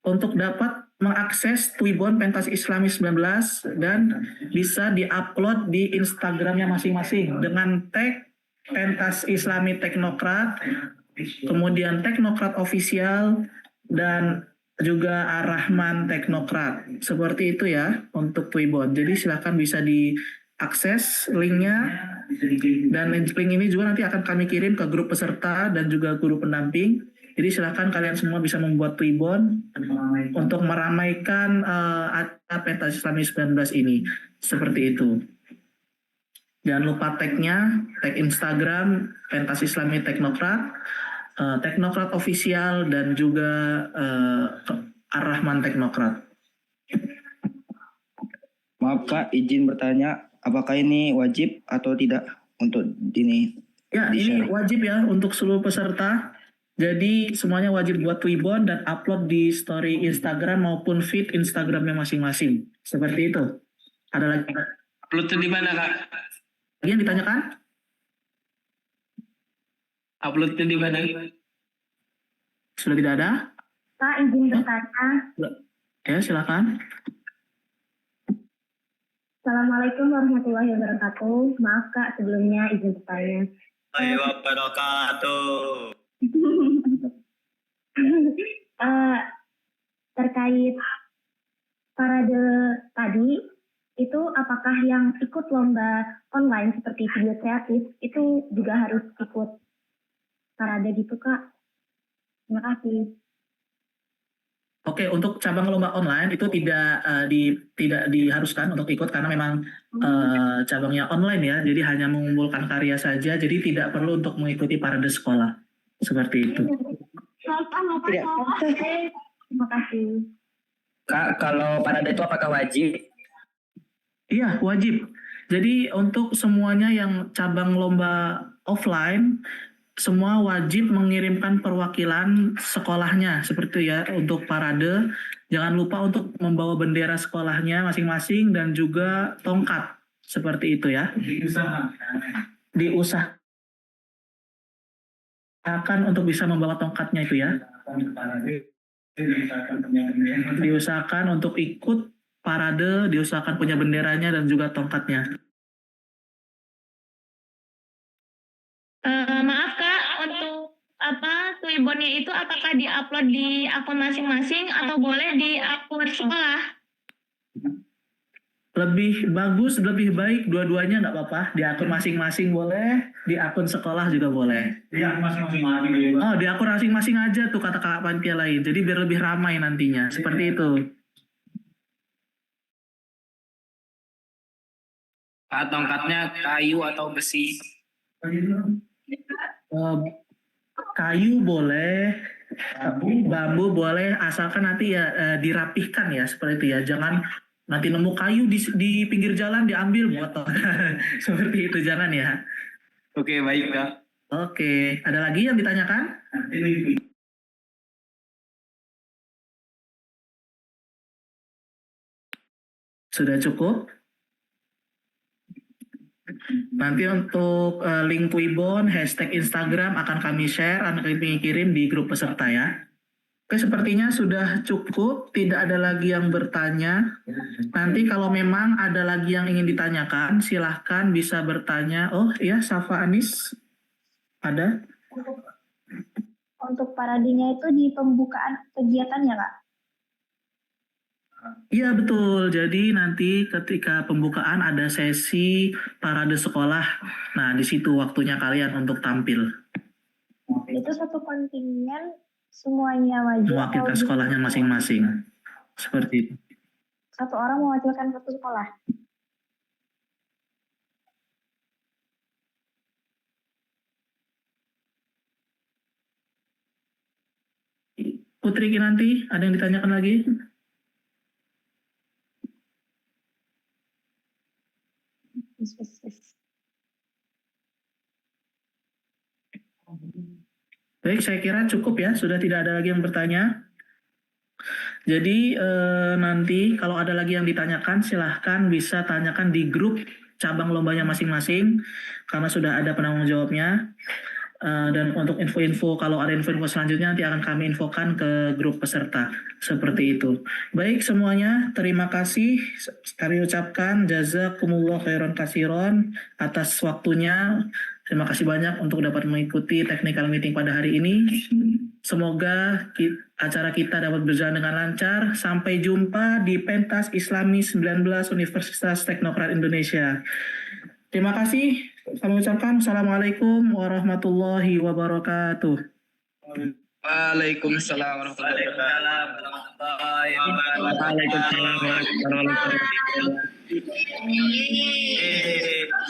Speaker 3: Untuk dapat mengakses Tuibon Pentas Islami 19 dan bisa di-upload di Instagramnya masing-masing dengan tag Pentas Islami Teknokrat, kemudian Teknokrat Official, dan juga Ar-Rahman Teknokrat. Seperti itu ya untuk Tuibon. Jadi silakan bisa diakses linknya, dan link ini juga nanti akan kami kirim ke grup peserta dan juga guru pendamping. Jadi silakan kalian semua bisa membuat ribbon untuk meramaikan acara pentas Islami 19 ini. Seperti itu. Jangan lupa tag-nya, tag Instagram Pentas Islami Teknokrat, Teknokrat Official, dan juga Ar-Rahman Teknokrat.
Speaker 17: Maaf Kak, izin bertanya, apakah ini wajib atau tidak untuk ini?
Speaker 3: Ya, ini wajib ya untuk seluruh peserta. Jadi semuanya wajib buat ribbon dan upload di story Instagram maupun feed Instagramnya masing-masing. Seperti itu. Ada lagi?
Speaker 2: Uploadnya di mana Kak?
Speaker 3: Lagi yang ditanyakan?
Speaker 2: Uploadnya di mana?
Speaker 3: Sudah tidak ada?
Speaker 14: Kak, izin bertanya.
Speaker 3: Ya, silakan.
Speaker 14: Assalamualaikum warahmatullahi wabarakatuh. Maaf Kak, sebelumnya izin bertanya.
Speaker 6: Wabarakatuh.
Speaker 14: Terkait parade tadi, itu apakah yang ikut lomba online seperti video kreatif itu juga harus ikut parade gitu Kak? Terima kasih.
Speaker 3: Oke, untuk cabang lomba online itu tidak diharuskan untuk ikut karena memang cabangnya online ya, jadi hanya mengumpulkan karya saja, jadi tidak perlu untuk mengikuti parade sekolah. Seperti itu.
Speaker 14: Tidak. Terima kasih.
Speaker 19: Kak, kalau parade itu apakah wajib?
Speaker 3: Iya, wajib. Jadi untuk semuanya yang cabang lomba offline, semua wajib mengirimkan perwakilan sekolahnya seperti itu ya untuk parade. Jangan lupa untuk membawa bendera sekolahnya masing-masing dan juga tongkat seperti itu ya. Diusahakan untuk bisa membawa tongkatnya itu ya. Diusahakan untuk ikut parade, diusahakan punya benderanya dan juga tongkatnya.
Speaker 14: Maaf Kak, untuk ribbonnya itu apakah diupload di akun masing-masing atau boleh di akun sekolah?
Speaker 3: Lebih bagus, lebih baik dua-duanya nggak apa-apa. Di akun masing-masing boleh, di akun sekolah juga boleh.
Speaker 4: Di akun masing-masing aja.
Speaker 3: Oh, di akun masing-masing aja tuh kata kakak panitia lain. Jadi biar lebih ramai nantinya. Seperti itu.
Speaker 2: Tongkatnya kayu atau besi?
Speaker 3: Kayu boleh, bambu boleh, asalkan nanti ya dirapihkan ya seperti itu ya. Jangan nanti nemu kayu di pinggir jalan diambil botol. Seperti itu jangan ya.
Speaker 2: Oke, baik Kak.
Speaker 3: Oke, ada lagi yang ditanyakan? Sudah cukup? Nanti untuk link Twibbon, hashtag Instagram akan kami share, akan kami kirim di grup peserta ya. Oke, sepertinya sudah cukup, tidak ada lagi yang bertanya. Nanti kalau memang ada lagi yang ingin ditanyakan, silahkan bisa bertanya. Oh iya, Safa Anis, ada?
Speaker 14: Untuk paradenya itu di pembukaan kegiatan ya Kak?
Speaker 3: Iya betul, jadi nanti ketika pembukaan ada sesi parade sekolah. Nah di situ waktunya kalian untuk tampil.
Speaker 14: Itu satu kontingen semuanya wajib.
Speaker 3: Mewakilkan sekolahnya masing-masing. Seperti itu.
Speaker 14: Satu orang mewakilkan satu sekolah.
Speaker 3: Putri Kinanti, ada yang ditanyakan lagi? Baik, saya kira cukup ya, sudah tidak ada lagi yang bertanya. Jadi nanti kalau ada lagi yang ditanyakan, silahkan bisa tanyakan di grup cabang lombanya masing-masing, karena sudah ada penanggung jawabnya. Dan untuk info-info, kalau ada info-info selanjutnya nanti akan kami infokan ke grup peserta. Seperti itu. Baik semuanya, terima kasih. Kami ucapkan jazakumullah khairan kasiron atas waktunya. Terima kasih banyak untuk dapat mengikuti technical meeting pada hari ini. Semoga acara kita dapat berjalan dengan lancar. Sampai jumpa di Pentas Islami 19 Universitas Teknokrat Indonesia. Terima kasih. Kami ucapkan Assalamualaikum warahmatullahi wabarakatuh.
Speaker 2: Waalaikumsalam warahmatullahi wabarakatuh.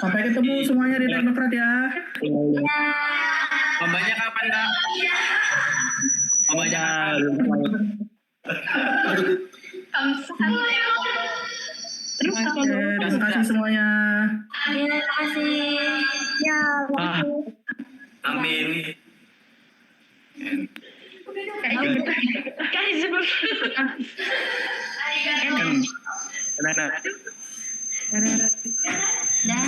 Speaker 3: Sampai ketemu semuanya di Teknokrat ya.
Speaker 2: Lombanya kapan, Kak? Lombanya
Speaker 3: Terima kasih semuanya.
Speaker 5: Terima kasih. Ya,
Speaker 2: Amin.
Speaker 5: Dan